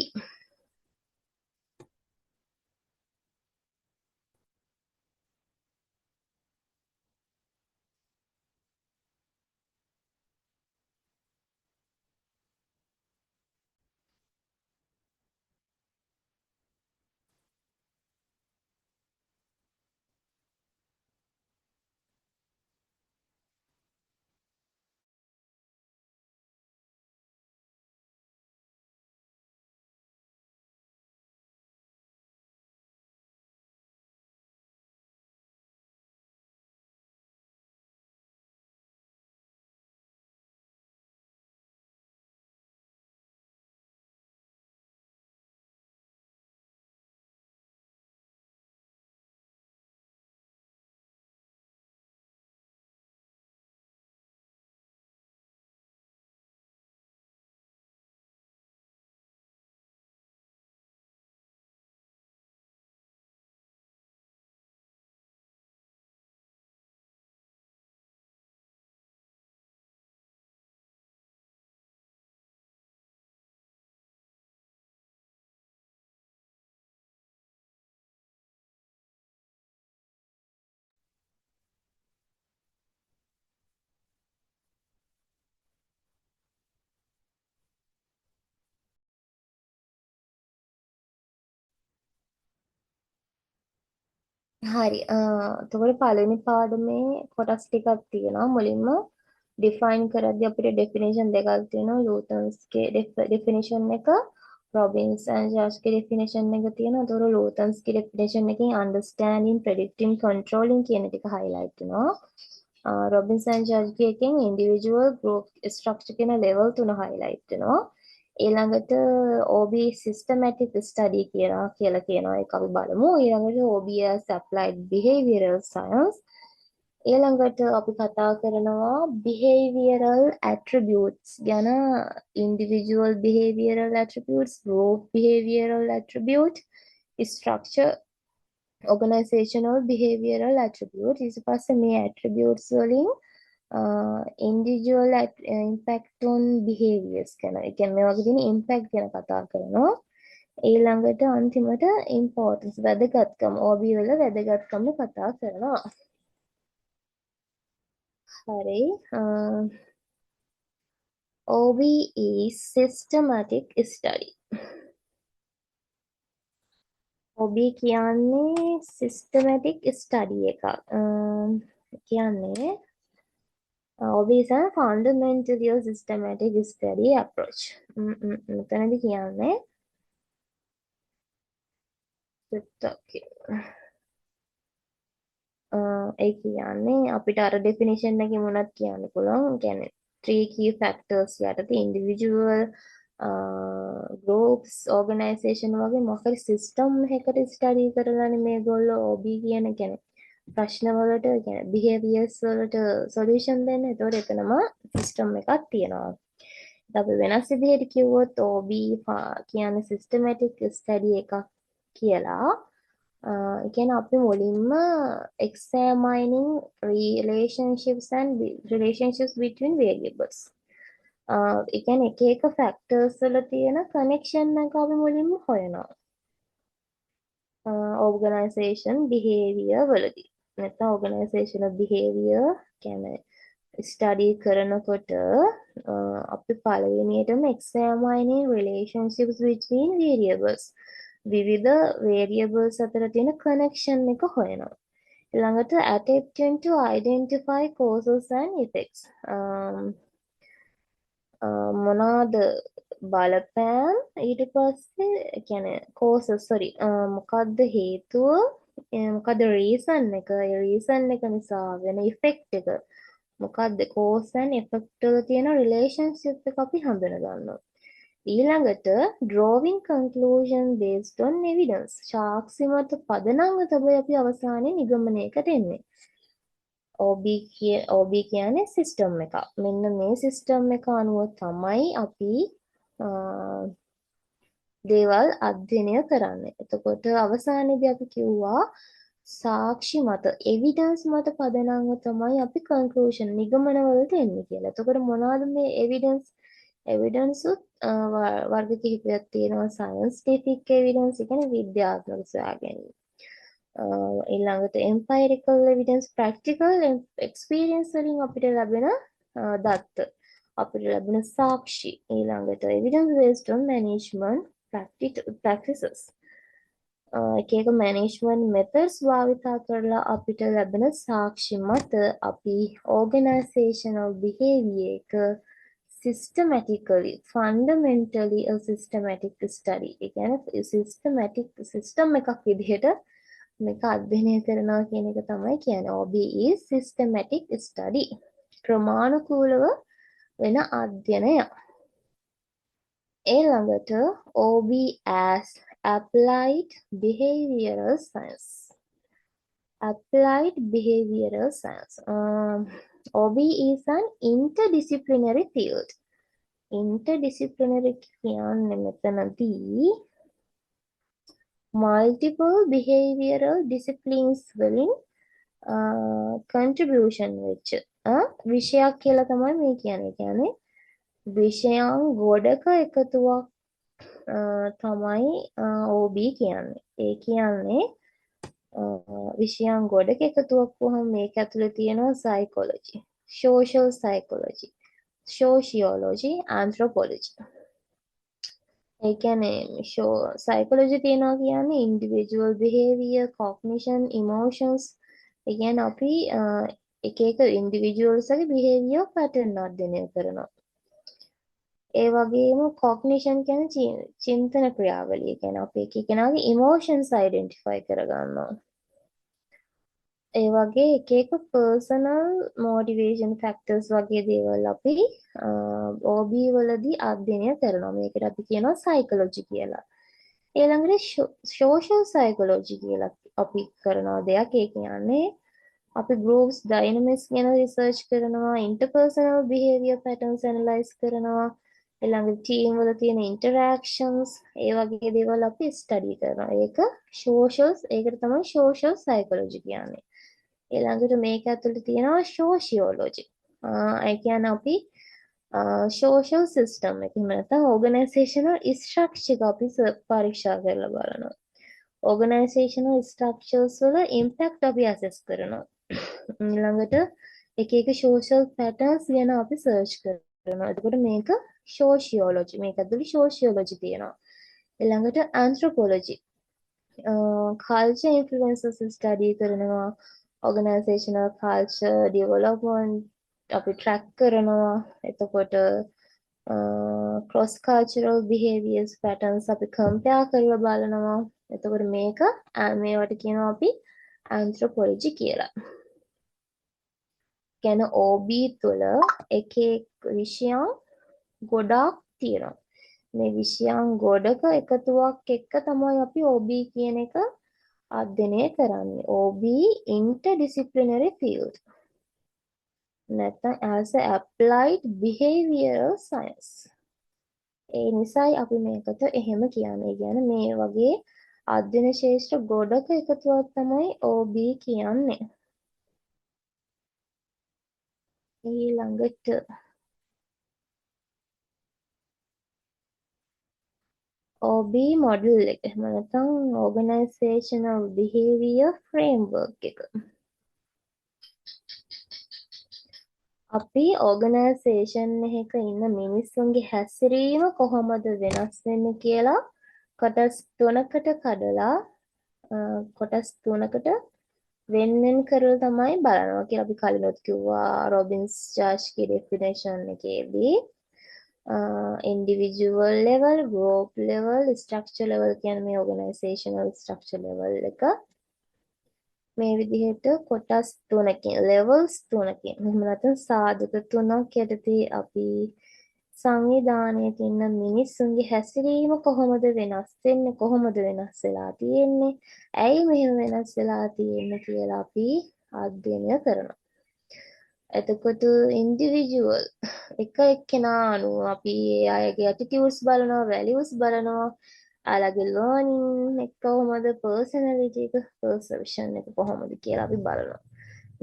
හරි එතකොට පළවෙනි පාඩමේ කොටස් ටිකක් තියෙනවා. මුලින්ම define කරද්දී අපිට definition දෙකක් තියෙනවා. ලූතන්ස්ගේ definition එක රොබින්ස් and ජර්ජ්ගේ definition එක තියෙනවා. එතකොට ලූතන්ස්ගේ definition එකෙන් understanding, predicting, controlling කියන ටික highlight වෙනවා. රොබින්ස් and ජර්ජ්ගේ එකෙන් individual, group, structure කියන level තුන highlight වෙනවා. ඊළඟට OB systematic study කියලා කියනවා ඒක අපි බලමු. ඊළඟට OB as applied behavioral science. ඊළඟට අපි කතා කරනවා behavioral attributes ගැන individual behavioral attributes, group behavioral attribute, structure organizational behavioral attributes. ඊට පස්සේ මේ attributes වලින් individual impact on behaviors ගැන. ඒ කියන්නේ මේ වගේ තියෙන impact ගැන කතා කරනවා. ඊළඟට අන්තිමට importance වැදගත්කම OB වල වැදගත්කම කතා කරනවා. හරි. OB is systematic study. OB කියන්නේ systematic study එකක්. කියන්නේ OB is a fundamentally systematic study approach. මෙතනදී කියන්නේ ඒ කියන්නේ අපිට අර ඩෙෆිනිෂන් එකේ මොනවද කියන්න පුළුවන්. කියන්නේ three key factors යටතේ individual groups organization වගේ මොකක් හරි system එකකට ස්ටඩි කරලානේ මේගොල්ලෝ OB කියන කියන්නේ ප්‍රශ්න වලට කියන්නේ behaviors වලට solution දෙන්නේ. ඒතකොට එතනම system එකක් තියෙනවා. අපි වෙනස් විදිහට කිව්වොත් OB කියන්නේ systematic study එකක් කියලා. ඒ කියන්නේ අපි මුලින්ම examining relationships between variables. ඒ කියන්නේ එක එක factors වල තියෙන connection එක අපි මුලින්ම හොයනවා. organization behavior වලදී. නැත්නම් organizational behavior කියන්නේ ස්ටඩි කරනකොට අපි පළවෙනියටම examining relationships between variables විවිධ variables අතර තියෙන connection එක හොයනවා. ඊළඟට attempting to identify causes and effects. මොනවාද බලපෑම් ඊට පස්සේ කියන්නේ causes මොකක්ද හේතුව මොකද රීසන් එක ඒ රීසන් එක නිසා වෙන ඉෆෙක්ට් එක මොකක්ද කෝස් ඇන් එෆෙක්ට් වල තියෙන රිලේෂන්ෂිප් එක අපි හඳුනගන්නවා. ඊළඟට drawing conclusion based on evidence. සාක්ෂි මත පදනම්ව තමයි අපි අවසානයේ නිගමනයකට එන්නේ. OB කියන්නේ සිස්ටම් එකක්. මෙන්න මේ සිස්ටම් එක අනුව තමයි අපි දේවල් අධ්‍යයනය කරන්නේ. එතකොට අවසානයේදී අපි කිව්වා සාක්ෂි මත එවිඩන්ස් මත පදනම්ව තමයි අපි කන්ක්ලූෂන් නිගමන වලට එන්නේ කියලා. එතකොට මොනවද මේ එවිඩන්ස්? එවිඩන්ස් වර්ග කිහිපයක් තියෙනවා. සයන්ටිෆික් එවිඩන්ස් කියන්නේ විද්‍යාත්මක සොයා ගැනීම. ඊළඟට එම්පයරිකල් එවිඩන්ස් ප්‍රැක්ටිකල් එක්ස්පීරියන්ස් වලින් අපිට ලැබෙන දත්ත. අපිට ලැබෙන සාක්ෂි. ඊළඟට evidence based on management practices. එක එක මැනේජ්මන්ට් මෙතඩ්ස් භාවිතා කරලා අපිට ලැබෙන සාක්ෂි මත අපි organizational behavior එක systematically fundamentally a systematic study. ඒ කියන්නේ systematic system එකක් විදිහට මේක අධ්‍යයනය කරනවා කියන එක තමයි කියන්නේ. OBE is systematic study. ක්‍රමානුකූලව වෙන අධ්‍යයනයක්. ඊළඟට OB as applied behavioral science. Applied behavioral science. OB is an interdisciplinary field. Interdisciplinary කියන්නේ මෙතනදී multiple behavioral disciplines වලින් contribution වෙච්ච විෂයක් කියලා තමයි මේ කියන්නේ. කියන්නේ විෂයන් ගොඩක එකතුවක් තමයි OB කියන්නේ. ඒ කියන්නේ විෂයන් ගොඩක එකතුවක් වුවහම මේක ඇතුලේ තියෙනවා psychology, social psychology, sociology, anthropology. ඒ කියන්නේ psychology තියෙනවා කියන්නේ individual behavior, cognition, emotions. ඒ කියන්නේ අපි එක එක individuals ගේ behavior pattern අධ්‍යයනය කරනවා. ඒ වගේම cognition කියන්නේ චින්තන ක්‍රියාවලිය. කියන්නේ අපි එක එකනාගේ emotions identify කරගන්නවා. ඒ වගේ එක එක personal motivation factors වගේ දේවල් අපි OB වලදී අධ්‍යයනය කරනවා. මේකට අපි කියනවා psychology කියලා. ඊළඟට social psychology කියලා අපි කරන දෙයක්. ඒ කියන්නේ අපි groups dynamics ගැන research කරනවා, interpersonal behavior patterns analyze කරනවා. ඊළඟට team වල තියෙන interactions ඒ වගේ දේවල් අපි study කරනවා. ඒක ඒකට තමයි social psychology කියන්නේ. ඊළඟට මේක ඇතුළේ තියෙනවා sociology. ඒ කියන්නේ අපි social system එක එහෙම නැත්නම් organizational structure එක අපි පරීක්ෂා කරලා බලනවා. organizational structures වල impact අපි assess කරනවා. ඊළඟට එක එක social patterns ගැන අපි search කරනවා. එතකොට මේක sociology. මේක ඇතුළේ sociology තියෙනවා. ඊළඟට anthropology. culture influences study කරනවා. organizational culture development අපි track කරනවා. එතකොට cross cultural behaviors patterns අපි compare කරලා බලනවා. එතකොට මේවට කියනවා අපි anthropology කියලා. කියන්නේ OB තුළ එක විෂයන් ගොඩක් තියෙනවා. මේ විෂයන් ගොඩක එකතුවක් එක්ක තමයි අපි OB කියන එක අධ්‍යයනය කරන්නේ. OB interdisciplinary field. නැත්නම් as a applied behavioral science. ඒ නිසායි අපි මේකට එහෙම කියන්නේ. කියන්නේ මේ වගේ අධ්‍යයන ශාස්ත්‍ර ගොඩක එකතුවක් තමයි OB කියන්නේ. ඊළඟට OB model එක එහෙම නැත්නම් organizational behavior framework එක. අපි ඕගනයිසේෂන් එකක ඉන්න මිනිස්සුන්ගේ හැසිරීම කොහොමද වෙනස් වෙන්නේ කියලා කොටස් තුනකට වෙන්වෙන් කරලා තමයි බලනවා කියලා අපි කලිනුත් කිව්වා. රොබින්ස් ජාෂ්ගේ ඩෙෆිනේෂන් එකේදී individual level, group level, structure level කියන්නේ මේ organizational structure level එක. මේ විදිහට කොටස් තුනකින් levels තුනකින් එහෙම නැත්නම් සාධක තුනක් යටතේ අපි සංවිධානයක ඉන්න මිනිස්සුන්ගේ හැසිරීම කොහොමද වෙනස් වෙන්නේ කොහොමද වෙනස් වෙලා තියෙන්නේ ඇයි මෙහෙම වෙනස් වෙලා තියෙන්නේ කියලා අපි අධ්‍යයනය කරනවා. එතකොට ඉන්ඩිවිජුවල් එක එක්කෙනා අනුව අපි ඒ අයගේ ඇටිටියුඩ්ස් බලනවා වැලියුස් බලනවා අයලගේ ලර්නින් එක කොහොමද පර්සනැලිටි එක පර්සෙප්ෂන් එක කොහොමද කියලා අපි බලනවා.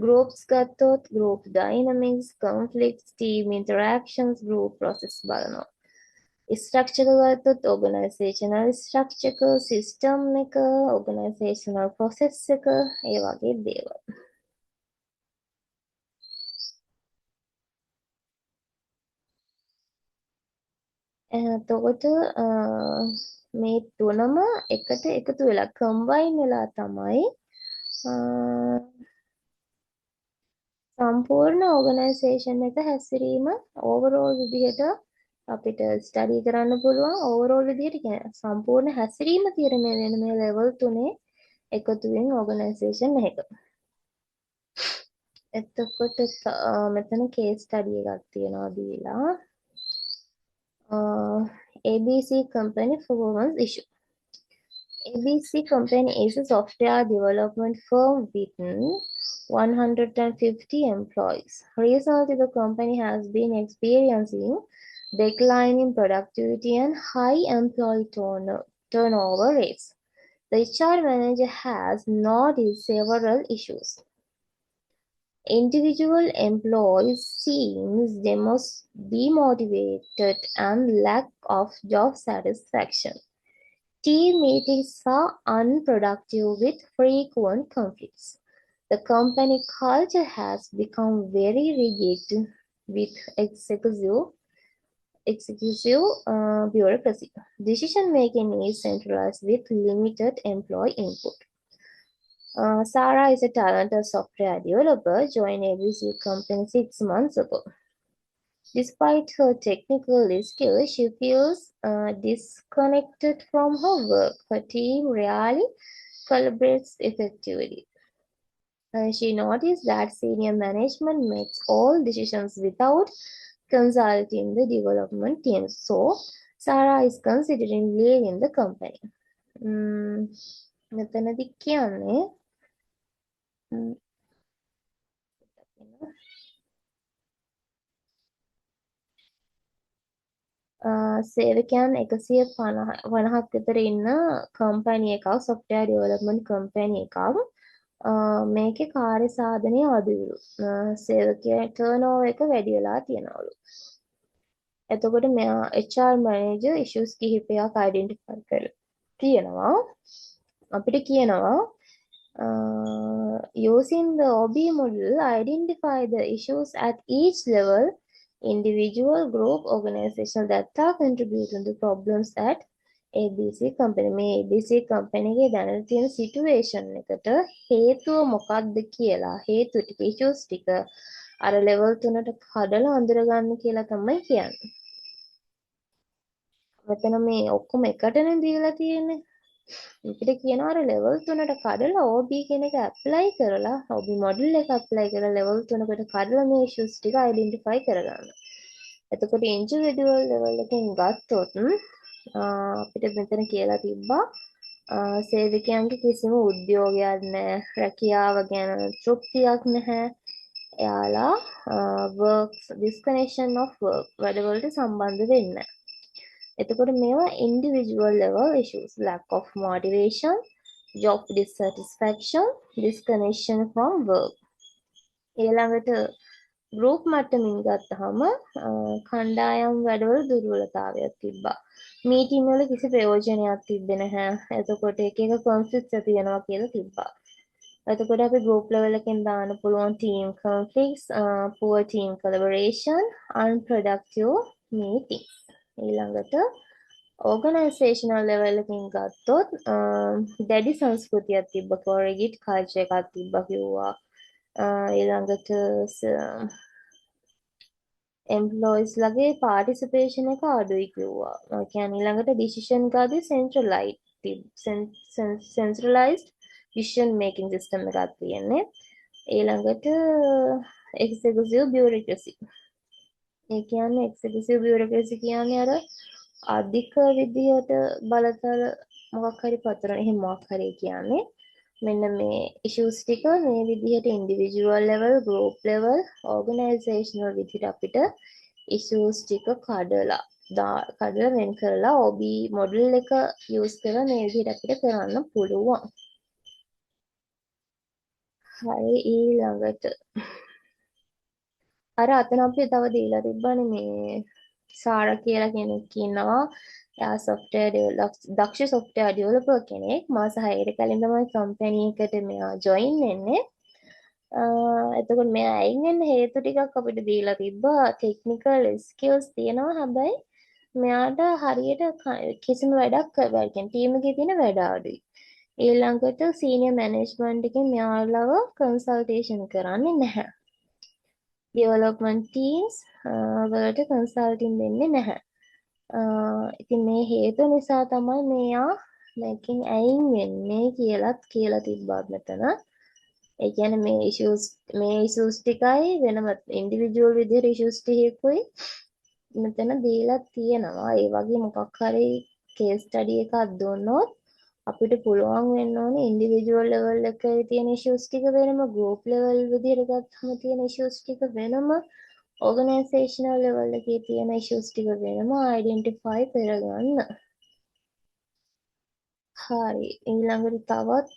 groups ගත්තොත් group dynamics conflicts team interactions group process බලනවා. ස්ට්‍රක්චර් ගත්තොත් organizational structure system එක organizational process එක ඒ වගේ දේවල්. එතකොට මේ තුනම එකට එකතු වෙලා කම්බයින් වෙලා තමයි සම්පූර්ණ ඕගනයිසේෂන් එක හැසිරීම ඕවරෝල් විදිහට අපිට ස්ටඩි කරන්න පුළුවන්. ඕවරෝල් විදිහට කියන්නේ සම්පූර්ණ හැසිරීම තීරණය වෙන මේ ලෙවල් තුනේ එකතුවෙන් ඕගනයිසේෂන් එක. එතකොට මෙතන කේස් ස්ටඩි එකක් තියෙනවා දීලා ABC company performance issue. ABC company is a software development firm with 150 employees. Recently, the company has been experiencing declining productivity and high employee turnover rates. The HR manager has noticed several issues. Individual employees seems demotivated and lack of job satisfaction. Team meetings are unproductive with frequent conflicts. The company culture has become very rigid with executive bureaucracy. Decision making is centralized with limited employee input. Sarah is a talented software developer, joined ABC company 6 months ago. Despite her technical skills, she feels disconnected from her work. Her team rarely collaborates effectively. She noticed that senior management makes all decisions without consulting the development team. So, Sarah is considering leaving the company. මෙතනදි කියන්නේ සේවකයන් 150ක් විතර ඉන්න කම්පැනි එකක් software development කම්පැනි එකක් මේකේ කාර්ය සාධනය අඩුයිලු සේවකයන් turnover එක වැඩි වෙලා තියෙනවලු. එතකොට මෙයා HR manager issues කිහිපයක් identify කරලා තියෙනවා. අපිට කියනවා using the OB model identify the issues at each level individual group organization that are contributing to problems at ABC company. මේ ABC company එකේ දැනට තියෙන situation එකට හේතුව මොකක්ද කියලා හේතු ටික issues ටික අර level 3ට කඩලා අඳුර ගන්න කියලා තමයි කියන්නේ. මෙතන මේ ඔක්කොම එකටනේ දීලා තියෙන්නේ. අපිට කියනවා අර level 3ට කඩලා OB කියන එක apply කරලා OB model එක apply කරලා level 3කට කඩලා මේ issues ටික identify කරගන්න. එතකොට individual level එකෙන් ගත්තොත් අපිට මෙතන කියලා තිබ්බා සේවකයන්ගේ කිසිම උද්‍යෝගයක් නැහැ, රැකියාව ගැන තෘප්තියක් නැහැ. එයාලා work disconnection of work වැඩවලට සම්බන්ධ වෙන්නේ නැහැ. එතකොට මේවා individual level issues, lack of motivation, job dissatisfaction, disconnection from work. ඊළඟට group මට්ටමින් ගත්තහම කණ්ඩායම් වැඩවල දුර්වලතාවයක් තිබ්බා. මීටින් වල කිසි ප්‍රයෝජනයක් තිබ්බේ නැහැ. එතකොට එක එක conflicts ඇති වෙනවා කියලා තිබ්බා. එතකොට අපි group level එකෙන් දාන්න පුළුවන් team conflicts, poor team collaboration, unproductive meetings. ඊළඟට organizational level එකකින් ගත්තොත් දැඩි සංස්කෘතියක් තිබ්බා, rigid culture එකක් තිබ්බා කිව්වා. ඊළඟට employees ලගේ participation එක අඩුයි කිව්වා. කියන්නේ ඊළඟට decision ගාදී centralized decision making system එකක් තියෙන්නේ. ඊළඟට executive bureaucracy. ඒ කියන්නේ executive bureaucracy කියන්නේ අර අධික විදියට බලතල මොකක් හරි පතරන එහෙම මොකක් හරි කියන්නේ. මෙන්න මේ issues ටික මේ විදිහට individual level, group level, organizational විදිහට අපිට issues ටික කඩලා වෙන් කරලා OB model එක use කරලා මේ විදිහට අපිට කරන්න පුළුවන්. හරි ඊළඟට අර අතන අපි තව දීලා තිබ්බනේ මේ සාරා කියලා කෙනෙක් ඉන්නවා. එයා දක්ෂ software developer කෙනෙක්. මාස 6කට කලින් තමයි කම්පැනි එකට මෙයා join වෙන්නේ. එතකොට මෙයා අයින් වෙන්න හේතු ටිකක් අපිට දීලා තිබ්බා. technical skills තියෙනවා. හැබැයි මෙයාට හරියට කිසිම වැඩක් කරලා කියන්නේ ටීම් එකේ තියෙන වැඩ අඩුයි. ඊළඟට senior management එකෙන් මෙයාලව consultation කරන්නේ නැහැ. development teams වලට consulting දෙන්නේ නැහැ. ඉතින් මේ හේතු නිසා තමයි මෙයා මේකෙන් අයින් වෙන්නේ කියලාත් කියලා තිබ්බත් මෙතන. ඒ කියන්නේ මේ issues ටිකයි වෙනම individual විදිහට issues ටිකකුයි මෙතන දීලා තියෙනවා. ඒ වගේ මොකක් හරි case study එකක් දුන්නොත් අපිට පුළුවන් වෙන්න ඕනේ ඉන්ඩිවිජුවල් ලෙවල් එකේ තියෙන ඉෂුස් ටික වෙනම ගෲප් ලෙවල් විදිහට ගත්තම තියෙන ඉෂුස් ටික වෙනම ඕගනයිසේෂනල් ලෙවල් එකේ තියෙන ඉෂුස් ටික වෙනම අයිඩෙන්ටිෆයි කරගන්න. හරි ඊළඟට තවත්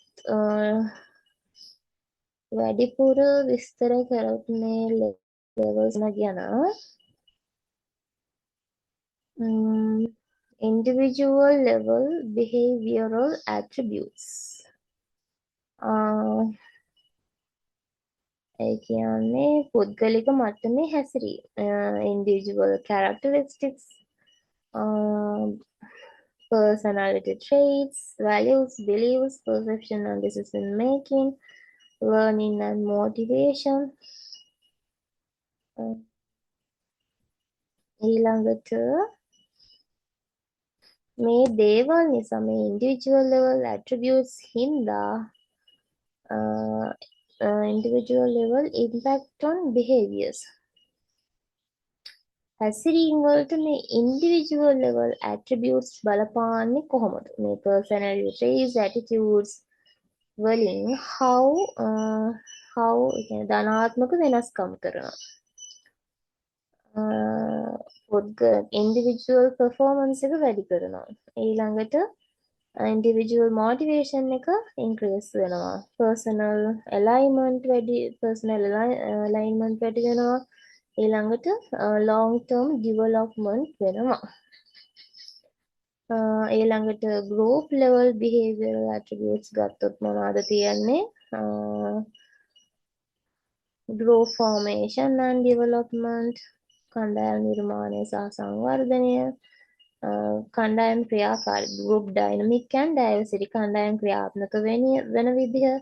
වැඩිපුර විස්තර කරොත් මේ ලෙවල්ස් ගැන individual level behavioral attributes. ඒ කියන්නේ පුද්ගලික මට්ටමේ හැසිරීම. individual characteristics, personality traits, values, beliefs, perception and decision making, learning and motivation. ඊළඟට මේ දේවල් නිසා මේ individual level attributes හින්දා individual level impact on behaviors. හැසිරීම් වලට මේ individual level attributes බලපාන්නේ කොහොමද? මේ personality traits, attitudes වලින් how කියන්නේ ධනාත්මක වෙනස්කම් කරනවා. individual performance එක වැඩි කරනවා. ඊළඟට individual motivation එක increase වෙනවා. personal alignment වැඩි වෙනවා. ඊළඟට long term development වෙනවා. ඊළඟට group level behavioral attributes ගත්තොත් මොනවද තියෙන්නේ? group formation and development, කණ්ඩායම් නිර්මාණය සහ සංවර්ධනය, කණ්ඩායම් ක්‍රියාකාරී group dynamic and diversity, කණ්ඩායම් ක්‍රියාත්මක වෙන විදිහ,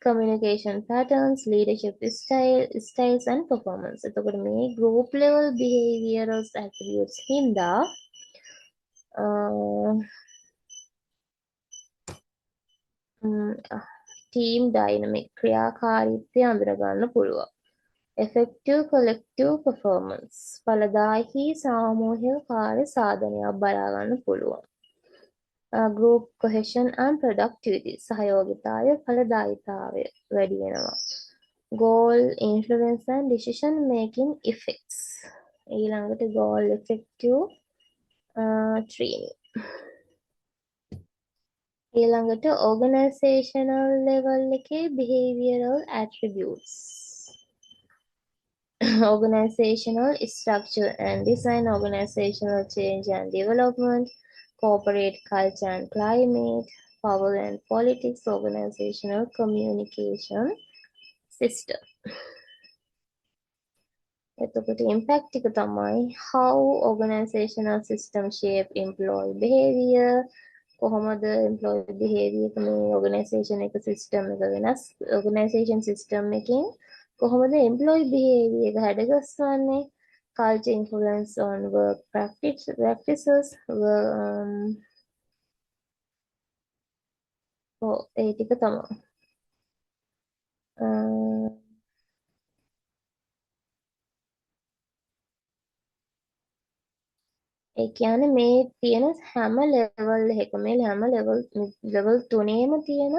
communication patterns, leadership styles and performance. එතකොට මේ group level behavioral attributes හින්දා team dynamic ක්‍රියාකාරීත්වය අඳුරගන්න පුළුවන්. effective collective performance ඵලදායී සාමූහික කාර්ය සාධනයක් බලා ගන්න පුළුවන්. group cohesion and productivity සහයෝගිතාවය ඵලදායීතාවය වැඩි වෙනවා. goal influence and decision making effects ඊළඟට goal effective training. ඊළඟට organizational level එකේ behavioral attributes. organizational structure and design, organizational change and development, corporate culture and climate, power and politics, organizational communication system. එතකොට impact එක තමයි how organizational system shape employee behavior. කොහොමද employee behavior එක මේ organization එක system එක වෙනස් organization system එකකින් කොහොමද employee behavior එක හැඩගස්වන්නේ? culture influence on work practices ඒ ටික තමයි. ඒ කියන්නේ මේ තියෙන හැම ලෙවල් එකකම මේ හැම ලෙවල් තුනේම තියෙන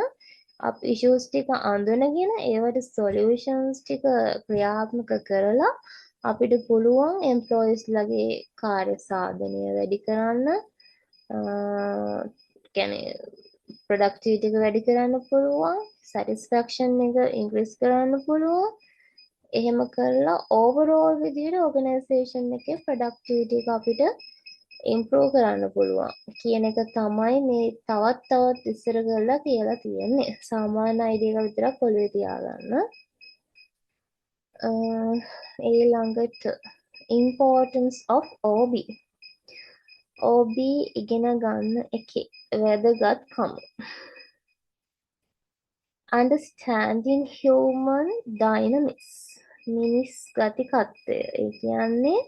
ඉෂුස් ටික අඳුනගෙන ඒවට සොලියුෂන්ස් ටික ක්‍රියාත්මක කරලා අපිට පුළුවන් එම්ප්ලොයිස් ලගේ කාර්ය සාධනය වැඩි කරන්න කියන්නේ ප්‍රොඩක්ටිවිටි එක වැඩි කරන්න පුළුවන් සැටිස්ෆැක්ෂන් එක ඉන්ක්‍රීස් කරන්න පුළුවන් එහෙම කරලා ඕවරෝල් විදිහට ඕගනයිසේෂන් එකේ ප්‍රොඩක්ටිවිටි එක අපිට ඉම්ප්‍රූව් කරන්න පුළුවන් කියන එක තමයි මේ තවත් ඉස්සර කරලා කියලා තියෙන්නේ. සාමාන්‍ය අයිඩියා එක විතරක් ඔළුවේ තියාගන්න. ඊළඟට importance of OB. OB ඉගෙන ගන්න එකේ වැදගත්කම. Understanding human dynamics. මිනිස් ගතිකත්වය. ඒ කියන්නේ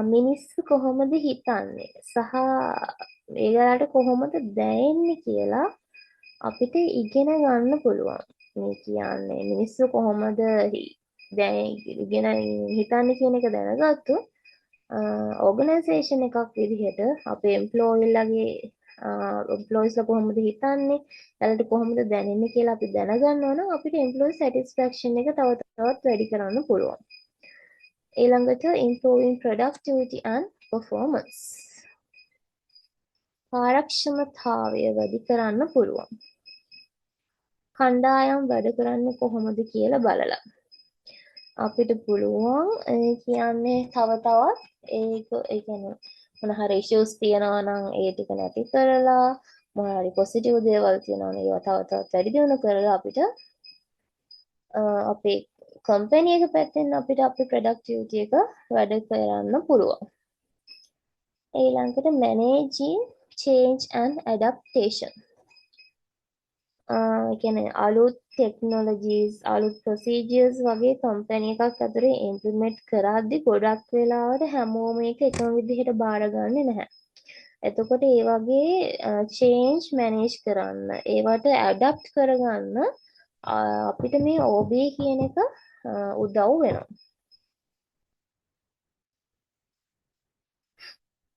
මිනිස්සු කොහොමද හිතන්නේ සහ ඒගොල්ලන්ට කොහොමද දැනෙන්නේ කියලා අපිට ඉගෙන ගන්න පුළුවන්. මේ කියන්නේ මිනිස්සු කොහොමද ඉගෙන හිතන්නේ කියන එක දැනගත්තොත් ඕගනයිසේෂන් එකක් විදිහට අපේ එම්ප්ලොයිලගේ එම්ප්ලොයිස්ලා කොහොමද හිතන්නේ එයාලට කොහොමද දැනෙන්නේ කියලා අපි දැනගන්නවා නම් අපිට එම්ප්ලොයි සැටිස්ෆැක්ෂන් එක තව තවත් වැඩි කරන්න පුළුවන්. ඊළඟට improving productivity and performance. කාර්යක්ෂමතාවය වැඩි කරන්න පුළුවන්. කණ්ඩායම් වැඩ කරන්නේ කොහොමද කියලා බලලා. අපිට පුළුවන් කියන්නේ තව තවත් ඒ කියන්නේ මොන හරි issues තියනවා නම් ඒ ටික නැති කරලා මොන හරි positive දේවල් තියනවා නම් ඒවා තව තවත් වැඩි දියුණු කරලා අපිට අපේ කම්පැනි එක පැත්තෙන් අපිට අපේ ප්‍රොඩක්ටිවිටි එක වැඩ කරන්න පුළුවන්. ඊළඟට managing change and adaptation. කියන්නේ අලුත් ටෙක්නොලොජීස් අලුත් ප්‍රොසීජර්ස් වගේ කම්පැනි එකක් අතරේ ඉම්ප්ලිමන්ට් කරද්දී ගොඩක් වෙලාවට හැමෝම ඒක එකම විදිහට බාරගන්නේ නැහැ. එතකොට ඒ වගේ චේන්ජ් මැනේජ් කරන්න ඒවට ඇඩප්ට් කරගන්න අපිට මේ OB කියන එක උදව් වෙනවා.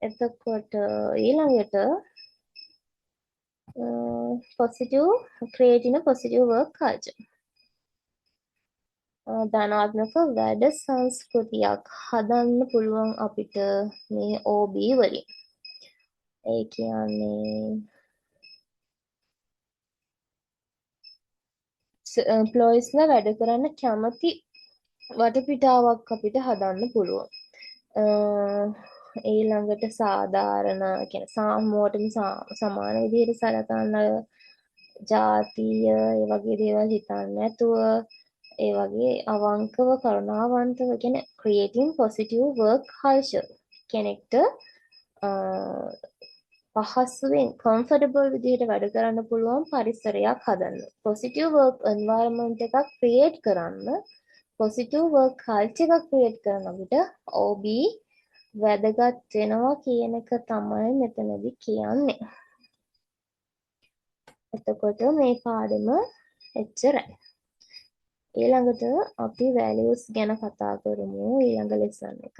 එතකොට ඊළඟට creating a positive work culture. ධනාත්මක වැඩ සංස්කෘතියක් හදන්න පුළුවන් අපිට මේ OB වලින්. ඒ කියන්නේ එම්ප්ලොයිස්ලා වැඩ කරන්න කැමති වටපිටාවක් අපිට හදන්න පුළුවන්. ඊළඟට සාධාරණ කියන්නේ සාමෝටම සමාන විදිහට සලකන ජාතිය ඒ වගේ දේවල් හිතන්නේ නැතුව ඒ වගේ අවංකව කරුණාවන්තව කියන්නේ creating positive work culture කෙනෙක්ට පහසුවෙන් comfortable විදිහට වැඩ කරන්න පුළුවන් පරිසරයක් හදන්න. positive work environment එකක් create කරන්න positive work culture එකක් create කරන අපිට OB වැදගත් වෙනවා කියන එක තමයි මෙතනදී කියන්නේ. එතකොට මේ පාඩම එච්චරයි. ඊළඟට අපි values ගැන කතා කරමු ඊළඟ lesson එක.